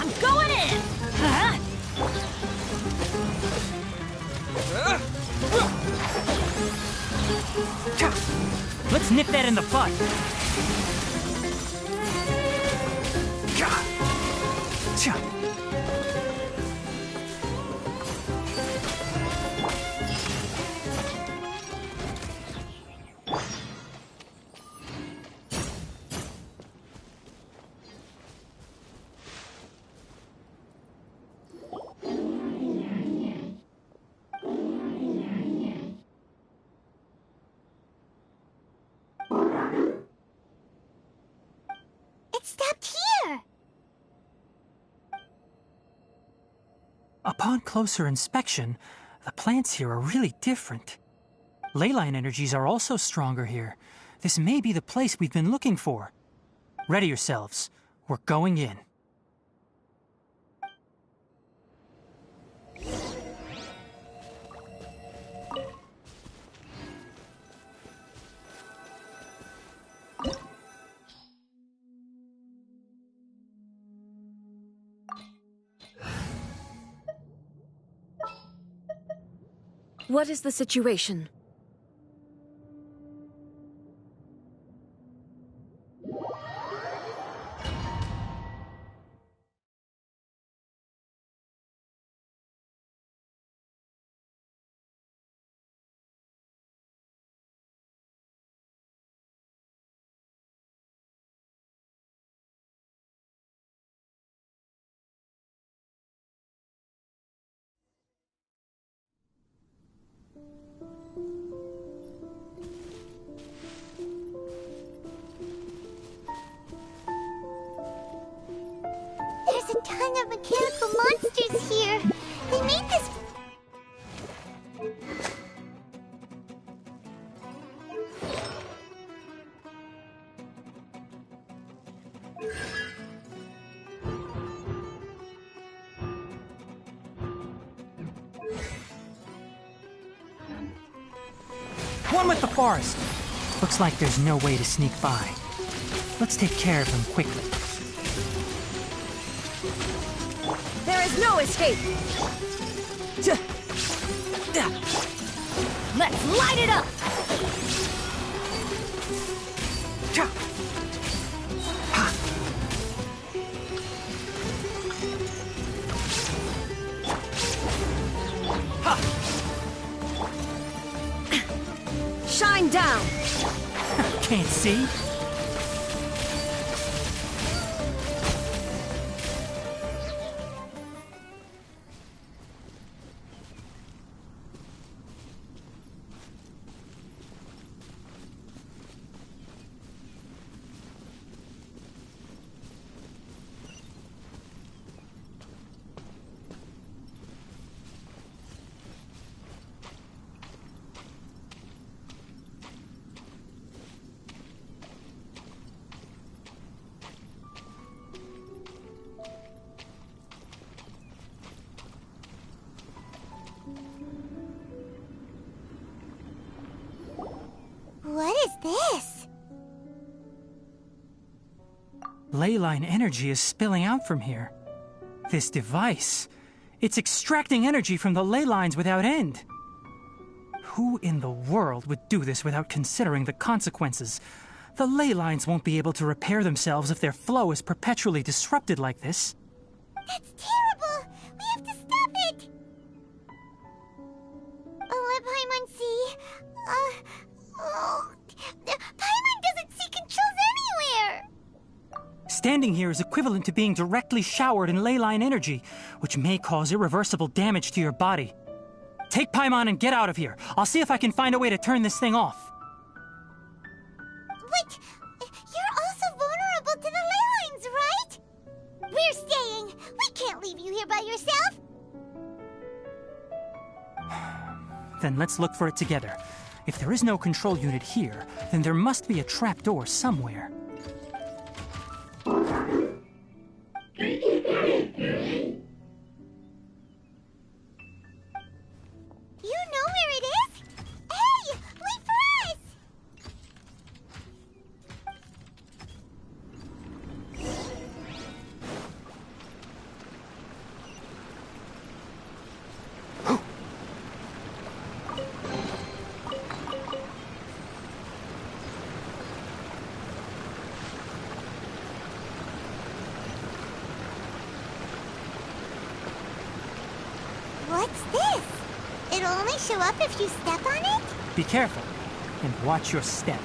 I'm going in! Huh? Let's nip that in the bud. Cha! Cha! It stopped here! Upon closer inspection, the plants here are really different. Ley line energies are also stronger here. This may be the place we've been looking for. Ready yourselves. We're going in. What is the situation? There's a ton of mechanical monsters here. They made this... One with the forest. Looks like there's no way to sneak by. Let's take care of them quickly. There is no escape! Let's light it up! Shine down! Can't see? What is this? Ley line energy is spilling out from here. This device, it's extracting energy from the ley lines without end. Who in the world would do this without considering the consequences? The ley lines won't be able to repair themselves if their flow is perpetually disrupted like this. That's terrible! We have to stop it! Alep Haimansi, Standing here is equivalent to being directly showered in ley line energy, which may cause irreversible damage to your body. Take Paimon and get out of here. I'll see if I can find a way to turn this thing off. But you're also vulnerable to the ley lines, right? We're staying. We can't leave you here by yourself. Then let's look for it together. If there is no control unit here, then there must be a trapdoor somewhere. You know where it is? Hey, wait for us! What's this? It'll only show up if you step on it? Be careful, and watch your step.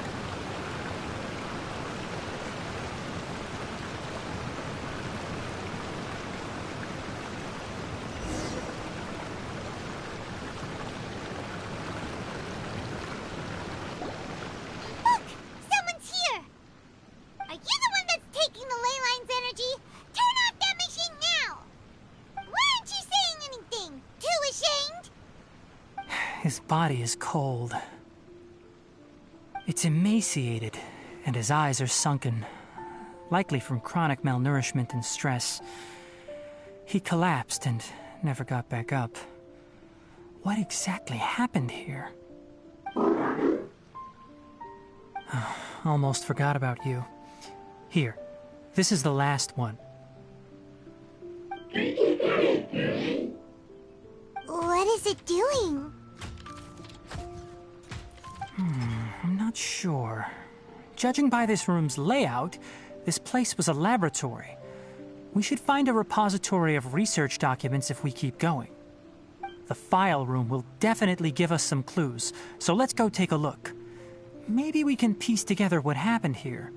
Look! Someone's here! Are you the one that's taking the ley line's energy? Turn off that machine now! Why aren't you saying anything? Too ashamed? His body is cold. It's emaciated, and his eyes are sunken, likely from chronic malnourishment and stress. He collapsed and never got back up. What exactly happened here? Almost forgot about you. Here, this is the last one. What is it doing? I'm not sure. Judging by this room's layout, this place was a laboratory. We should find a repository of research documents if we keep going. The file room will definitely give us some clues, so let's go take a look. Maybe we can piece together what happened here.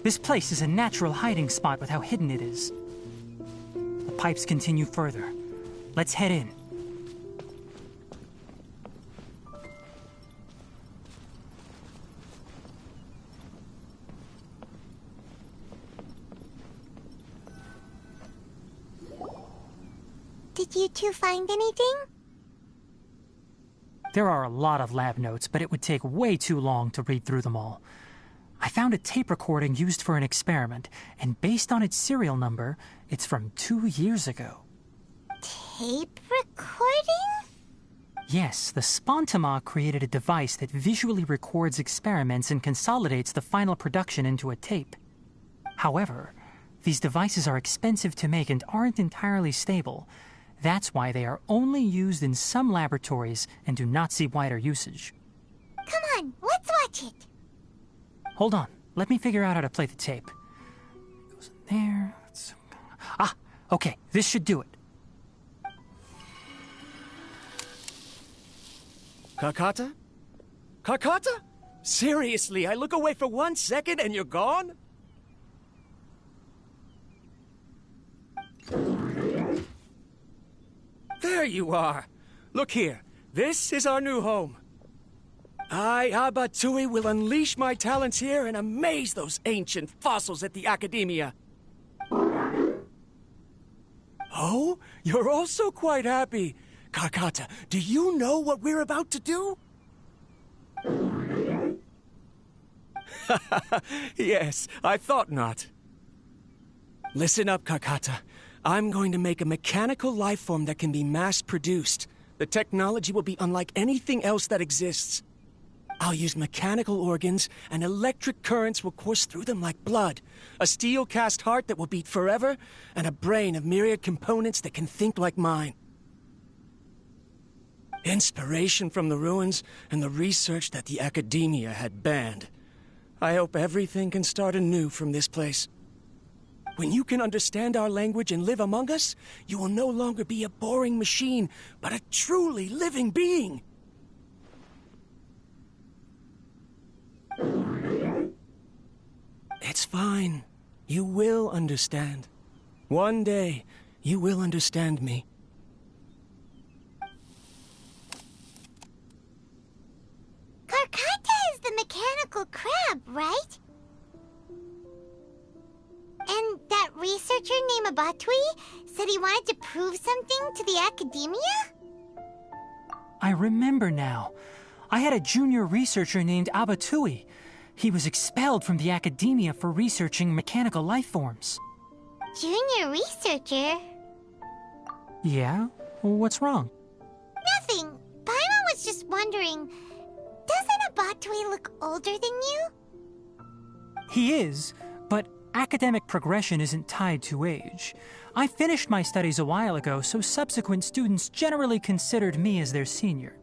This place is a natural hiding spot with how hidden it is. The pipes continue further. Let's head in. Did you two find anything? There are a lot of lab notes, but it would take way too long to read through them all. I found a tape recording used for an experiment, and based on its serial number, it's from 2 years ago. Tape recording? Yes, the Spontama created a device that visually records experiments and consolidates the final production into a tape. However, these devices are expensive to make and aren't entirely stable. That's why they are only used in some laboratories and do not see wider usage. Come on, let's watch it. Hold on. Let me figure out how to play the tape. It goes in there. Ah, okay. This should do it. Kakata? Kakata? Seriously, I look away for 1 second and you're gone? There you are. Look here. This is our new home. I, Abatsui, will unleash my talents here and amaze those ancient fossils at the Academia. Oh, you're also quite happy. Kakata, do you know what we're about to do? Yes, I thought not. Listen up, Karkata. I'm going to make a mechanical life form that can be mass-produced. The technology will be unlike anything else that exists. I'll use mechanical organs, and electric currents will course through them like blood. A steel-cast heart that will beat forever, and a brain of myriad components that can think like mine. Inspiration from the ruins and the research that the academia had banned. I hope everything can start anew from this place. When you can understand our language and live among us, you will no longer be a boring machine, but a truly living being. It's fine. You will understand. One day, you will understand me. Karkata is the mechanical crab, right? And that researcher named Abatui said he wanted to prove something to the academia? I remember now. I had a junior researcher named Abatui. He was expelled from the academia for researching mechanical life forms. Junior researcher? Yeah? What's wrong? Nothing. Paimon was just wondering, doesn't Abatui look older than you? He is, but academic progression isn't tied to age. I finished my studies a while ago, so subsequent students generally considered me as their senior.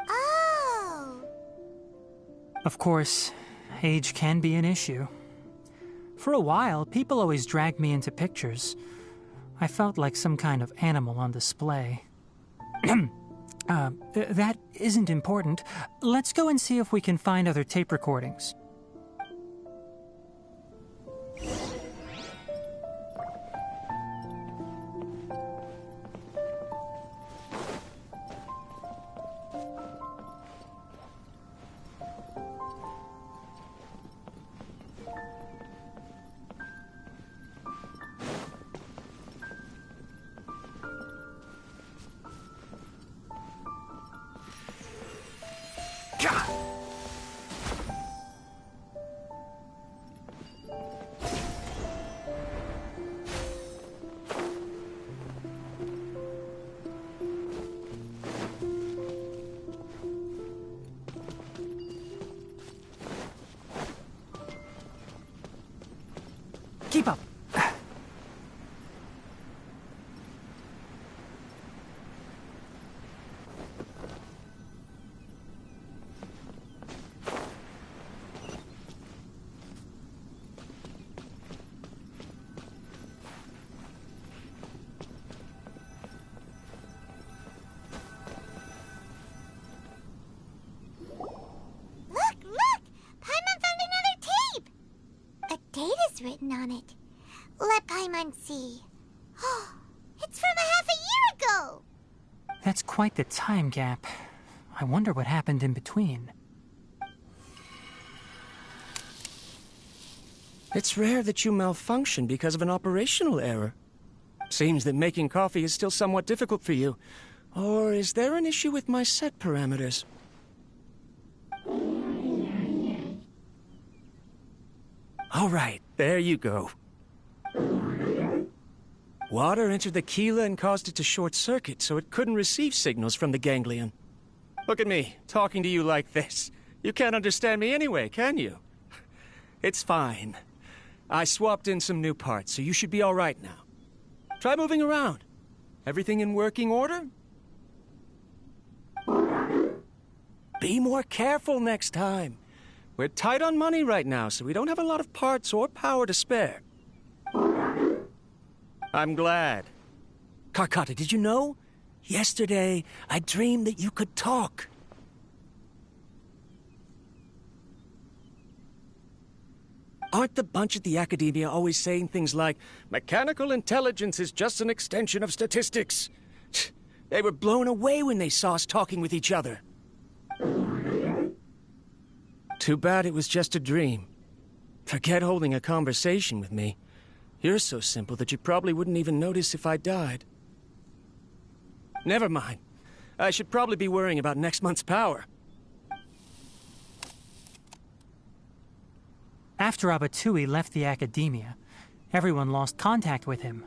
Oh. Of course, age can be an issue. For a while, people always dragged me into pictures. I felt like some kind of animal on display. That isn't important. Let's go and see if we can find other tape recordings. Keep up. Written on it. Let Paimon see. Oh, it's from a half a year ago! That's quite the time gap. I wonder what happened in between. It's rare that you malfunction because of an operational error. Seems that making coffee is still somewhat difficult for you. Or is there an issue with my set parameters? All right, there you go. Water entered the chela and caused it to short-circuit, so it couldn't receive signals from the ganglion. Look at me, talking to you like this. You can't understand me anyway, can you? It's fine. I swapped in some new parts, so you should be all right now. Try moving around. Everything in working order? Be more careful next time. We're tight on money right now, so we don't have a lot of parts or power to spare. I'm glad. Karkata, did you know? Yesterday, I dreamed that you could talk. Aren't the bunch at the academia always saying things like, mechanical intelligence is just an extension of statistics? They were blown away when they saw us talking with each other. Too bad it was just a dream. Forget holding a conversation with me. You're so simple that you probably wouldn't even notice if I died. Never mind. I should probably be worrying about next month's power. After Abatui left the academia, Everyone lost contact with him.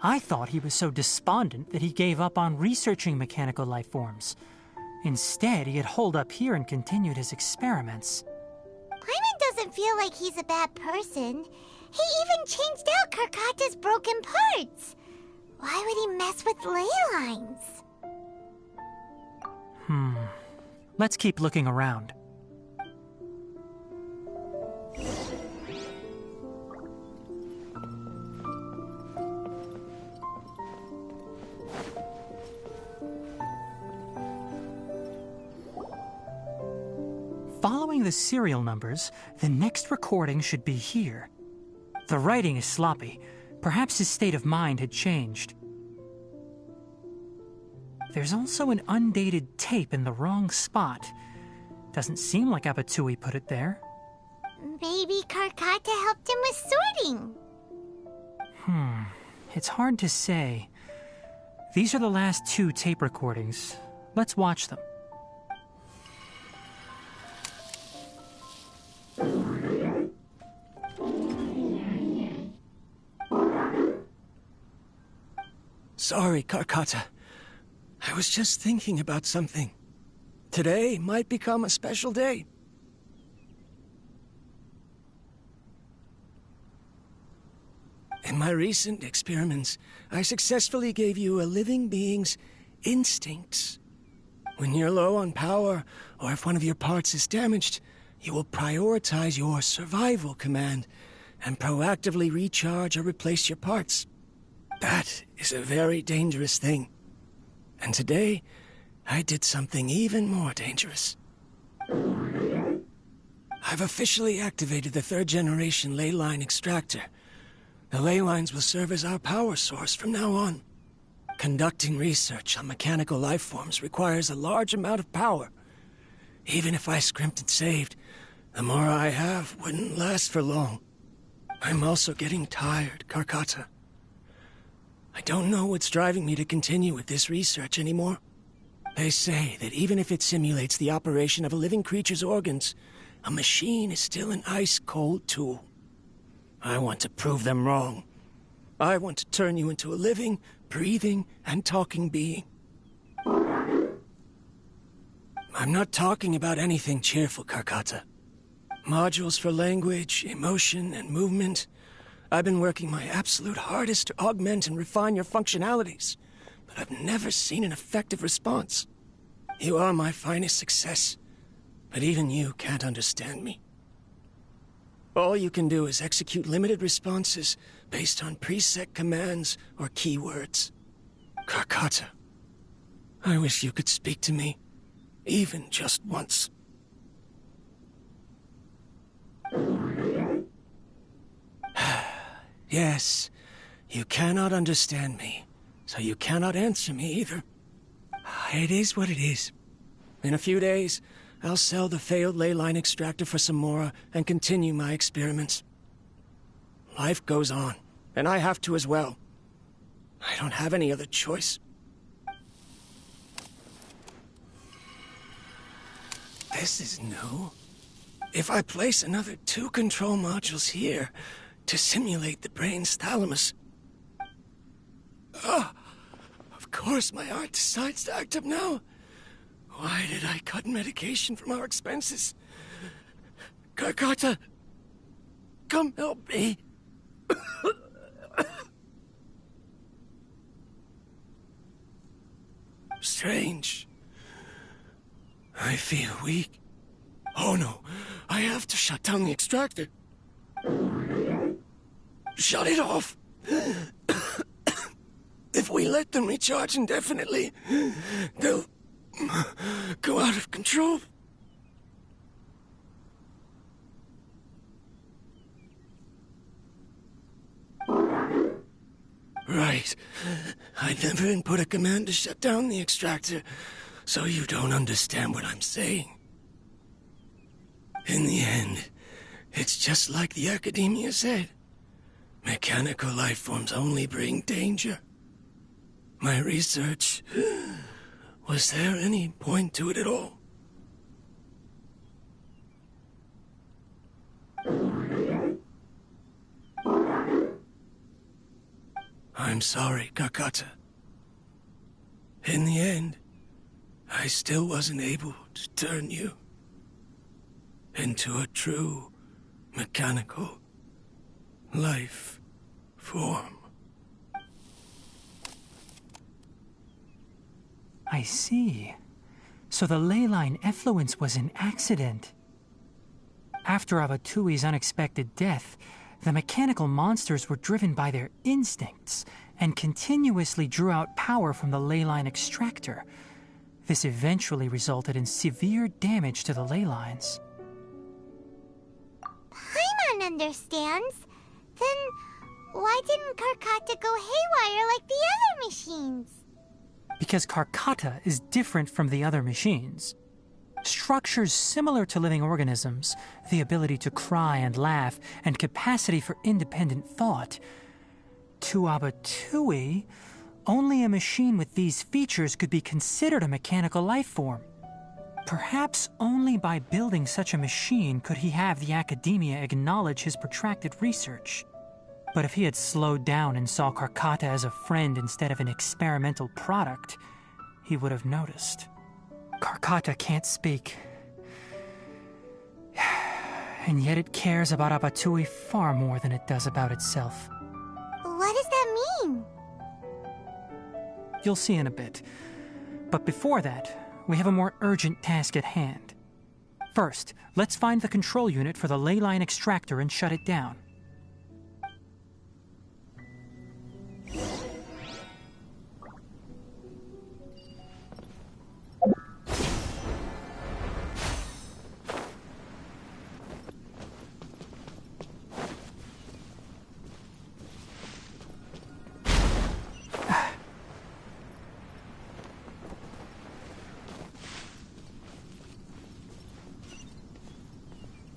I thought he was so despondent that he gave up on researching mechanical life forms. Instead, he had holed up here and continued his experiments. Paimon doesn't feel like he's a bad person. He even changed out Karkata's broken parts. Why would he mess with ley lines? Let's keep looking around. Following the serial numbers, the next recording should be here. The writing is sloppy. Perhaps his state of mind had changed. There's also an undated tape in the wrong spot. Doesn't seem like Abatsui put it there. Maybe Karkata helped him with sorting. It's hard to say. These are the last 2 tape recordings. Let's watch them. Sorry, Karkata. I was just thinking about something. Today might become a special day. In my recent experiments, I successfully gave you a living being's instincts. When you're low on power, or if one of your parts is damaged, you will prioritize your survival command and proactively recharge or replace your parts. That is a very dangerous thing. And today, I did something even more dangerous. I've officially activated the 3rd generation ley line extractor. The ley lines will serve as our power source from now on. Conducting research on mechanical life forms requires a large amount of power. Even if I scrimped and saved, the more I have wouldn't last for long. I'm also getting tired, Karkata. I don't know what's driving me to continue with this research anymore. They say that even if it simulates the operation of a living creature's organs, a machine is still an ice-cold tool. I want to prove them wrong. I want to turn you into a living, breathing, and talking being. I'm not talking about anything cheerful, Karkata. Modules for language, emotion, and movement. I've been working my absolute hardest to augment and refine your functionalities, but I've never seen an effective response. You are my finest success, but even you can't understand me. All you can do is execute limited responses based on preset commands or keywords. Karkata, I wish you could speak to me, even just once. Yes, you cannot understand me, so you cannot answer me either. It is what it is. In a few days, I'll sell the failed ley line extractor for some more and continue my experiments. Life goes on, and I have to as well. I don't have any other choice. This is new. If I place another 2 control modules here to simulate the brain's thalamus... Of course my heart decides to act up now. Why did I cut medication from our expenses? Karkata, come help me. Strange. I feel weak. Oh no, I have to shut down the extractor. Shut it off. If we let them recharge indefinitely, they'll go out of control. Right. I never input a command to shut down the extractor, so you don't understand what I'm saying. In the end, it's just like the academia said. Mechanical life forms only bring danger. My research... Was there any point to it at all? I'm sorry, Karkata. In the end, I still wasn't able to turn you into a true mechanical life form. I see. So the ley line effluence was an accident. After Abatui's unexpected death, the mechanical monsters were driven by their instincts and continuously drew out power from the ley line extractor. This eventually resulted in severe damage to the ley lines. Paimon understands. Then why didn't Karkata go haywire like the other machines? Because Karkata is different from the other machines. Structures similar to living organisms, the ability to cry and laugh, and capacity for independent thought. To Abatui, only a machine with these features could be considered a mechanical life form. Perhaps only by building such a machine could he have the academia acknowledge his protracted research. But if he had slowed down and saw Karkata as a friend instead of an experimental product, he would have noticed. Karkata can't speak. And yet it cares about Abatui far more than it does about itself. What does that mean? You'll see in a bit. But before that, we have a more urgent task at hand. First, let's find the control unit for the ley line extractor and shut it down.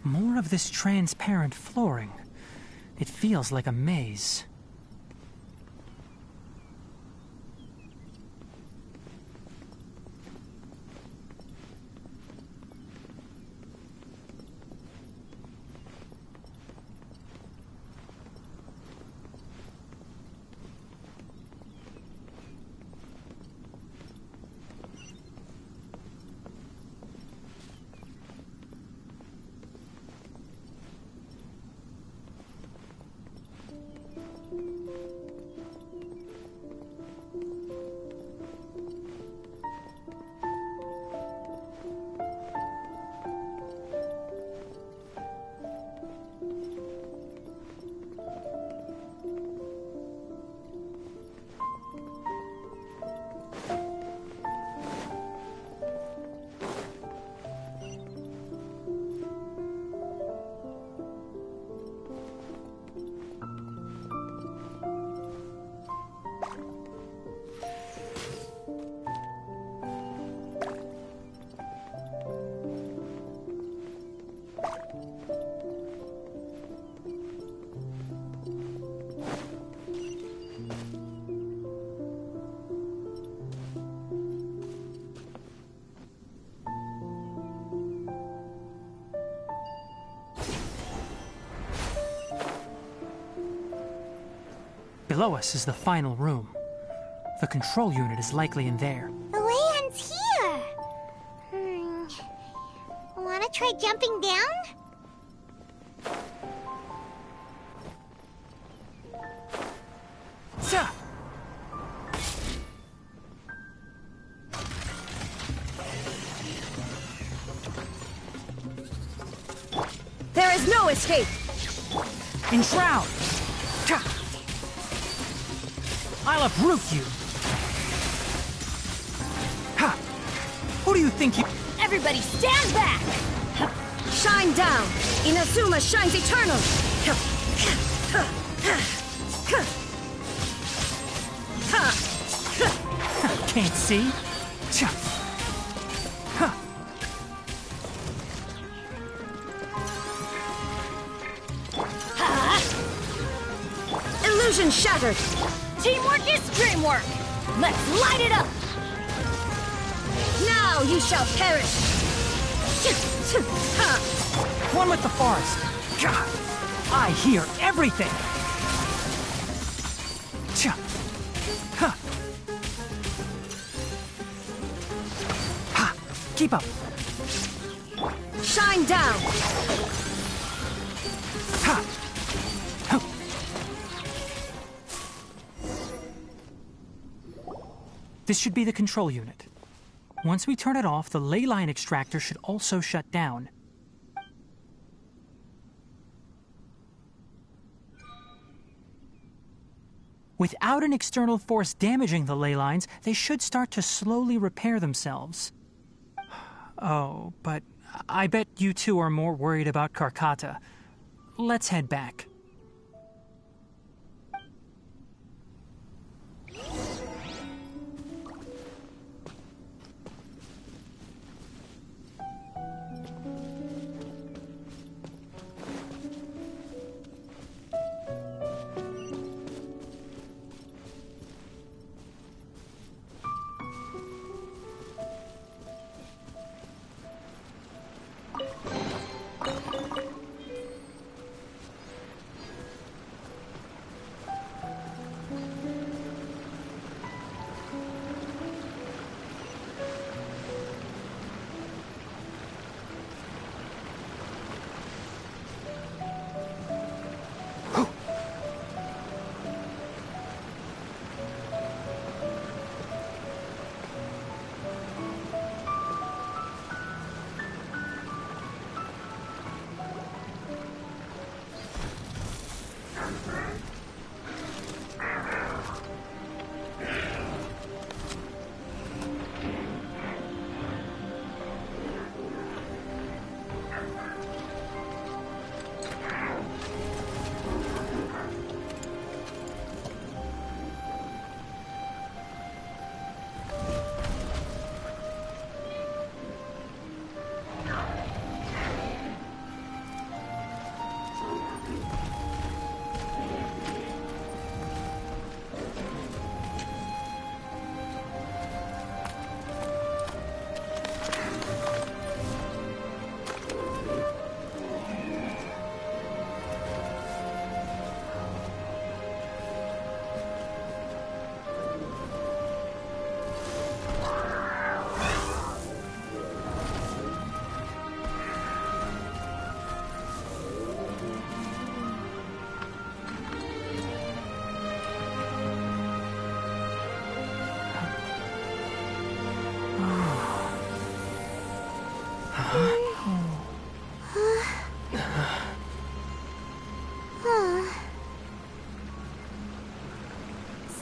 More of this transparent flooring. It feels like a maze. Below us is the final room. The control unit is likely in there. The way ends here. Wanna try jumping down? There is no escape! Enshroud! I'll uproot you! Ha! Who do you think you— Everybody stand back! Shine down! Inazuma shines eternal! Can't see? Illusion shattered! Teamwork is dreamwork! Let's light it up! Now you shall perish! One with the forest! God! I hear everything! Ha! Ha! Keep up! Shine down! Ha! Huh. This should be the control unit. Once we turn it off, the ley line extractor should also shut down. Without an external force damaging the ley lines, they should start to slowly repair themselves. Oh, but I bet you two are more worried about Karkata. Let's head back.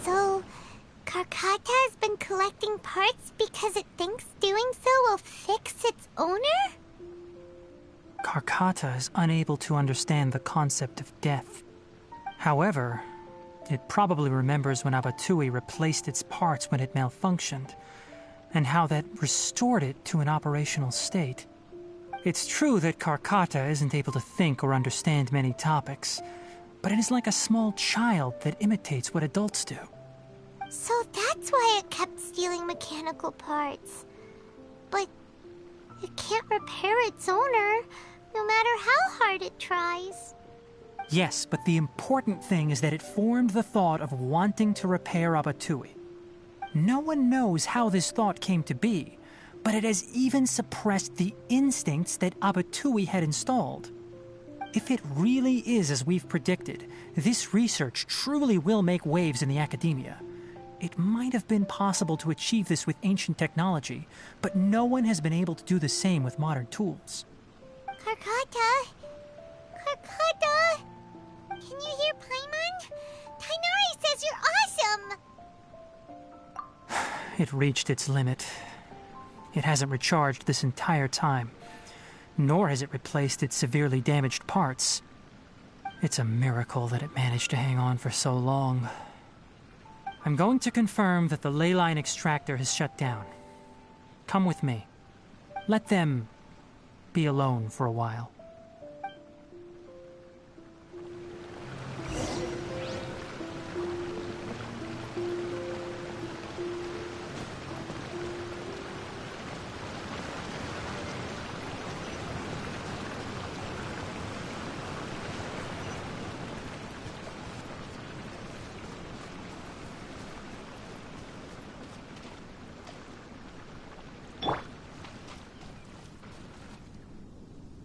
So, Karkata has been collecting parts because it thinks doing so will fix its owner? Karkata is unable to understand the concept of death. However, it probably remembers when Abatui replaced its parts when it malfunctioned, and how that restored it to an operational state. It's true that Karkata isn't able to think or understand many topics, but it is like a small child that imitates what adults do. So that's why it kept stealing mechanical parts. But it can't repair its owner, no matter how hard it tries. Yes, but the important thing is that it formed the thought of wanting to repair Abatui. No one knows how this thought came to be, but it has even suppressed the instincts that Abatui had installed. If it really is as we've predicted, this research truly will make waves in the academia. It might have been possible to achieve this with ancient technology, but no one has been able to do the same with modern tools. Karkata? Karkata? Can you hear Paimon? Tainari says you're awesome! It reached its limit. It hasn't recharged this entire time, nor has it replaced its severely damaged parts. It's a miracle that it managed to hang on for so long. I'm going to confirm that the ley line extractor has shut down. Come with me. Let them be alone for a while.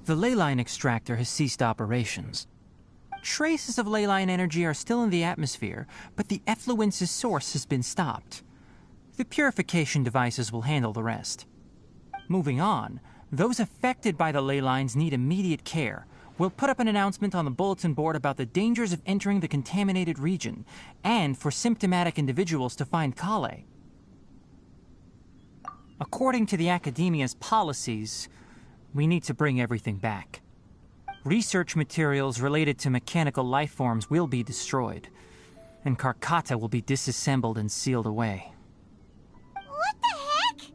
The ley line extractor has ceased operations. Traces of ley line energy are still in the atmosphere, but the effluence's source has been stopped. The purification devices will handle the rest. Moving on, those affected by the ley lines need immediate care. We'll put up an announcement on the bulletin board about the dangers of entering the contaminated region, and for symptomatic individuals to find Kale. According to the Academia's policies, we need to bring everything back. Research materials related to mechanical life forms will be destroyed, and Karkata will be disassembled and sealed away. What the heck?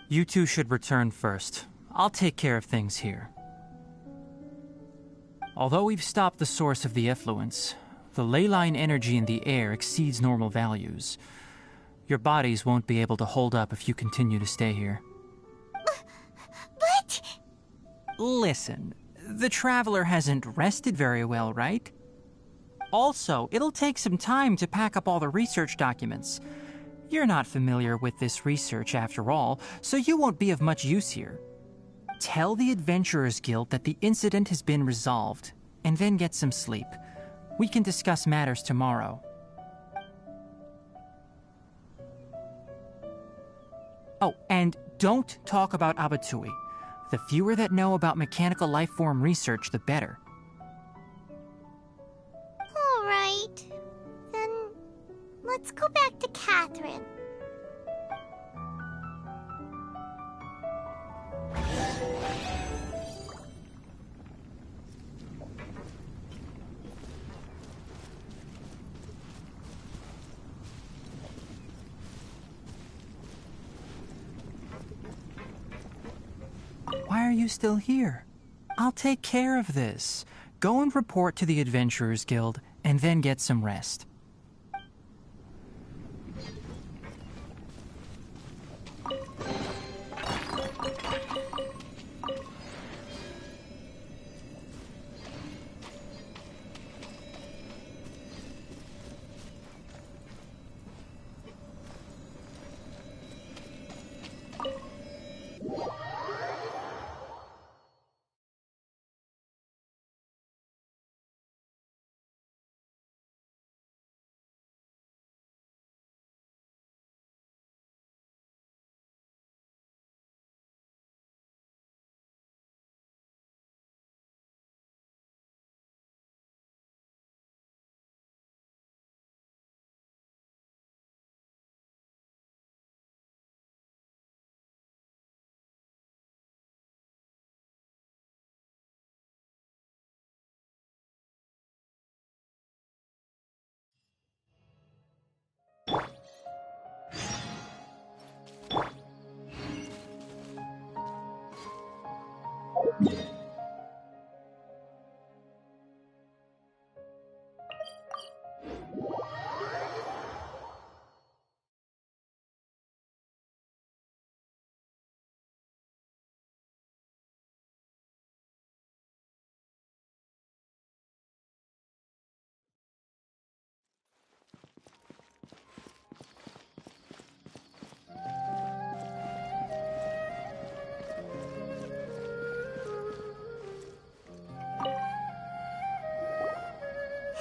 You two should return first. I'll take care of things here. Although we've stopped the source of the effluence, the ley line energy in the air exceeds normal values. Your bodies won't be able to hold up if you continue to stay here. But... Listen, the Traveler hasn't rested very well, right? Also, it'll take some time to pack up all the research documents. You're not familiar with this research after all, so you won't be of much use here. Tell the Adventurers Guild that the incident has been resolved, and then get some sleep. We can discuss matters tomorrow. Oh, and don't talk about Abatui. The fewer that know about mechanical life form research, the better. All right. Then let's go back to Catherine. Why are you still here? I'll take care of this. Go and report to the Adventurers Guild, and then get some rest.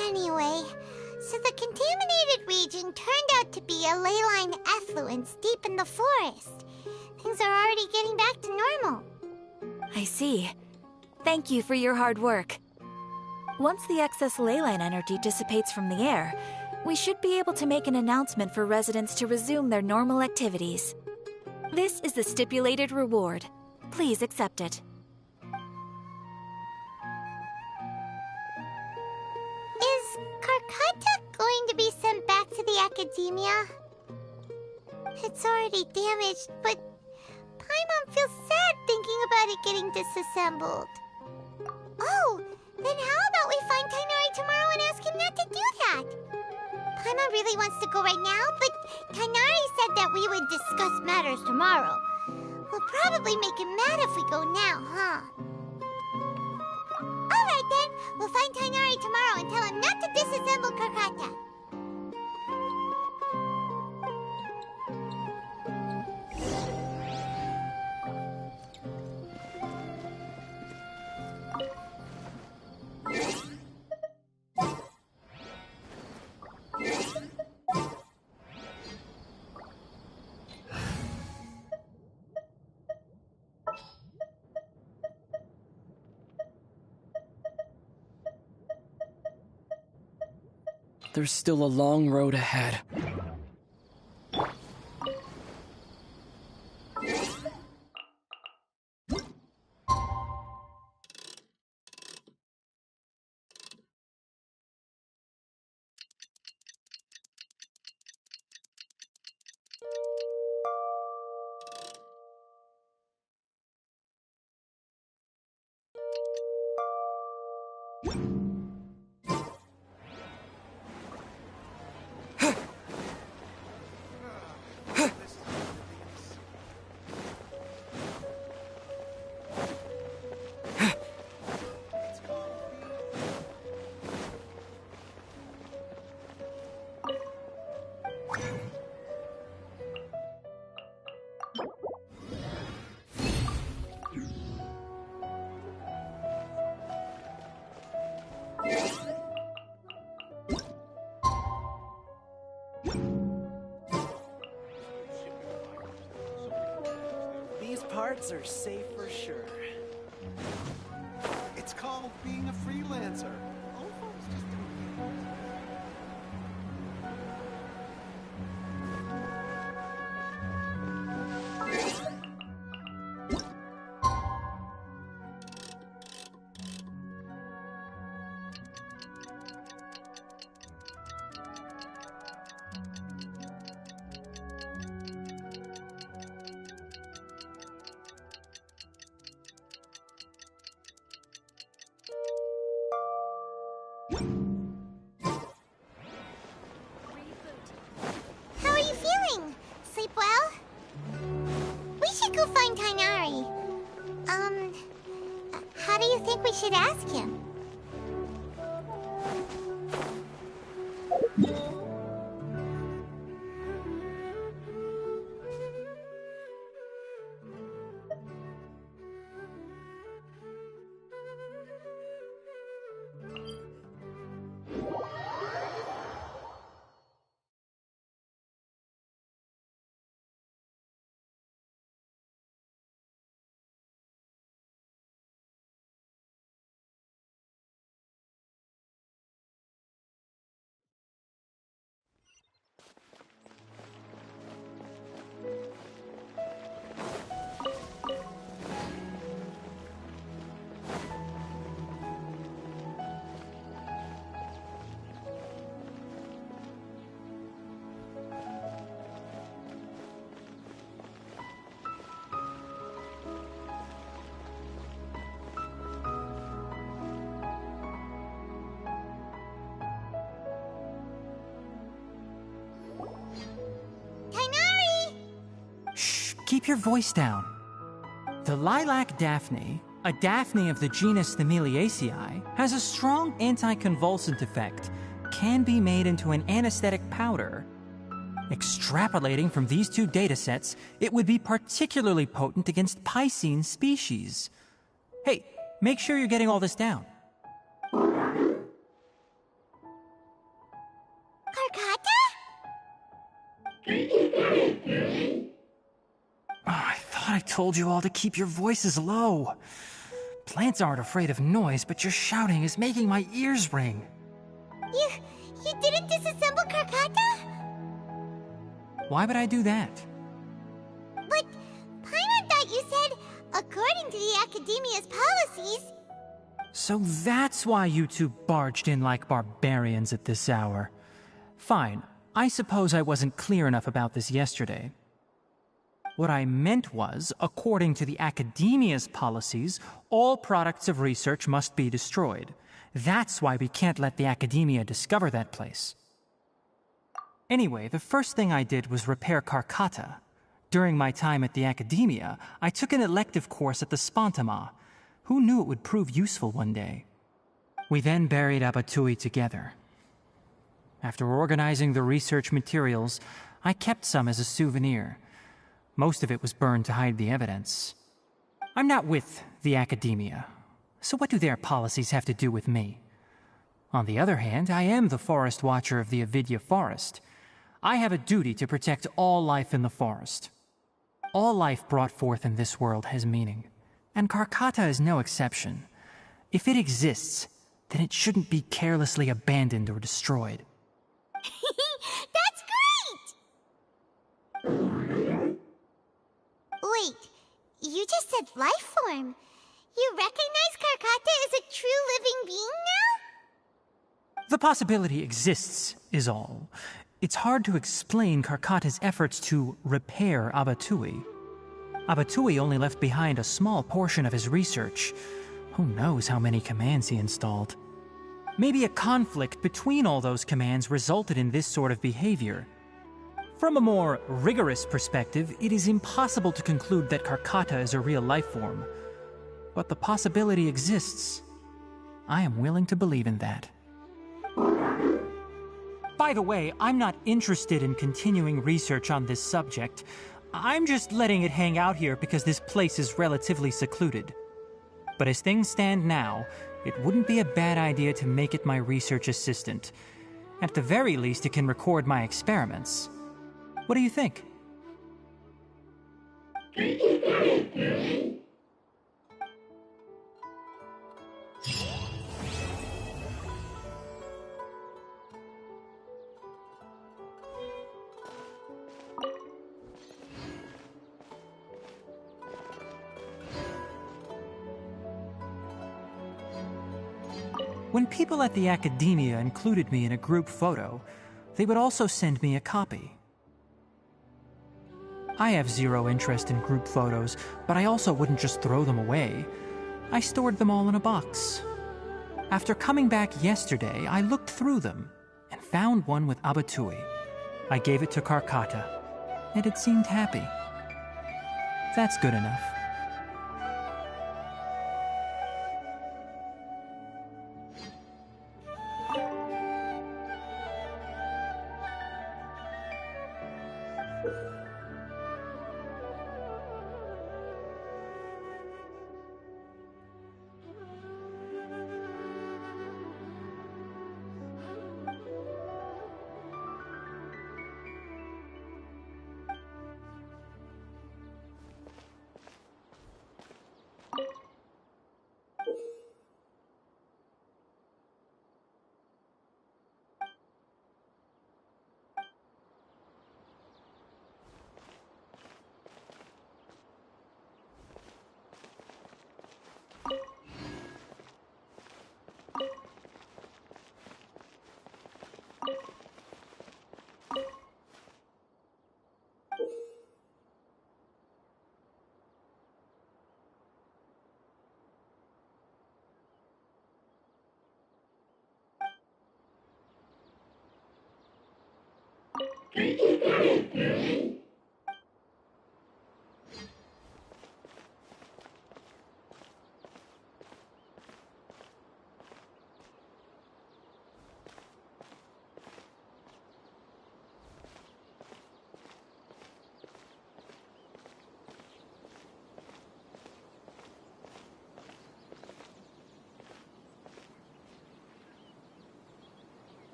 Anyway, so the contaminated region turned out to be a ley line effluence deep in the forest. Things are already getting back to normal. I see. Thank you for your hard work. Once the excess ley line energy dissipates from the air, we should be able to make an announcement for residents to resume their normal activities. This is the stipulated reward. Please accept it. Is Karkata going to be sent back to the Academia? It's already damaged, but Paimon feels sad thinking about it getting disassembled. Oh, then how about we find Tainari tomorrow and ask him not to do that? Paimon really wants to go right now, but Tainari said that we would discuss matters tomorrow. We'll probably make him mad if we go now, huh? Alright then, we'll find Tainari tomorrow and tell him not to disassemble Karkata. there's still a long road ahead. These parts are safe for sure. It's called being a freelancer. Old folks just don't get it. How are you feeling? Sleep well? We should go find Tainari. How do you think we should ask him? Keep your voice down. The lilac daphne, a daphne of the genus Thameliaceae, has a strong anticonvulsant effect, can be made into an anesthetic powder. Extrapolating from these two datasets, it would be particularly potent against Piscine species. Hey, make sure you're getting all this down. I thought I told you all to keep your voices low. Plants aren't afraid of noise, but your shouting is making my ears ring. You didn't disassemble Karkata? Why would I do that? But Paimon thought you said, according to the Academia's policies... So that's why you two barged in like barbarians at this hour. Fine, I suppose I wasn't clear enough about this yesterday. What I meant was, according to the Academia's policies, all products of research must be destroyed. That's why we can't let the Academia discover that place. Anyway, the first thing I did was repair Karkata. During my time at the Academia, I took an elective course at the Spontama. Who knew it would prove useful one day? We then buried Abatui together. After organizing the research materials, I kept some as a souvenir. Most of it was burned to hide the evidence. I'm not with the Academia, so what do their policies have to do with me? On the other hand, I am the Forest Watcher of the Avidya Forest. I have a duty to protect all life in the forest. All life brought forth in this world has meaning, and Karkata is no exception. If it exists, then it shouldn't be carelessly abandoned or destroyed. Wait, you just said life form. You recognize Karkata as a true living being now? The possibility exists, is all. It's hard to explain Karkata's efforts to repair Abatui. Abatui only left behind a small portion of his research. Who knows how many commands he installed? Maybe a conflict between all those commands resulted in this sort of behavior. From a more rigorous perspective, it is impossible to conclude that Karkata is a real life form. But the possibility exists. I am willing to believe in that. By the way, I'm not interested in continuing research on this subject. I'm just letting it hang out here because this place is relatively secluded. But as things stand now, it wouldn't be a bad idea to make it my research assistant. At the very least, it can record my experiments. What do you think? When people at the academia included me in a group photo, they would also send me a copy. I have zero interest in group photos, but I also wouldn't just throw them away. I stored them all in a box. After coming back yesterday, I looked through them and found one with Abatui. I gave it to Karkata, and it seemed happy. That's good enough.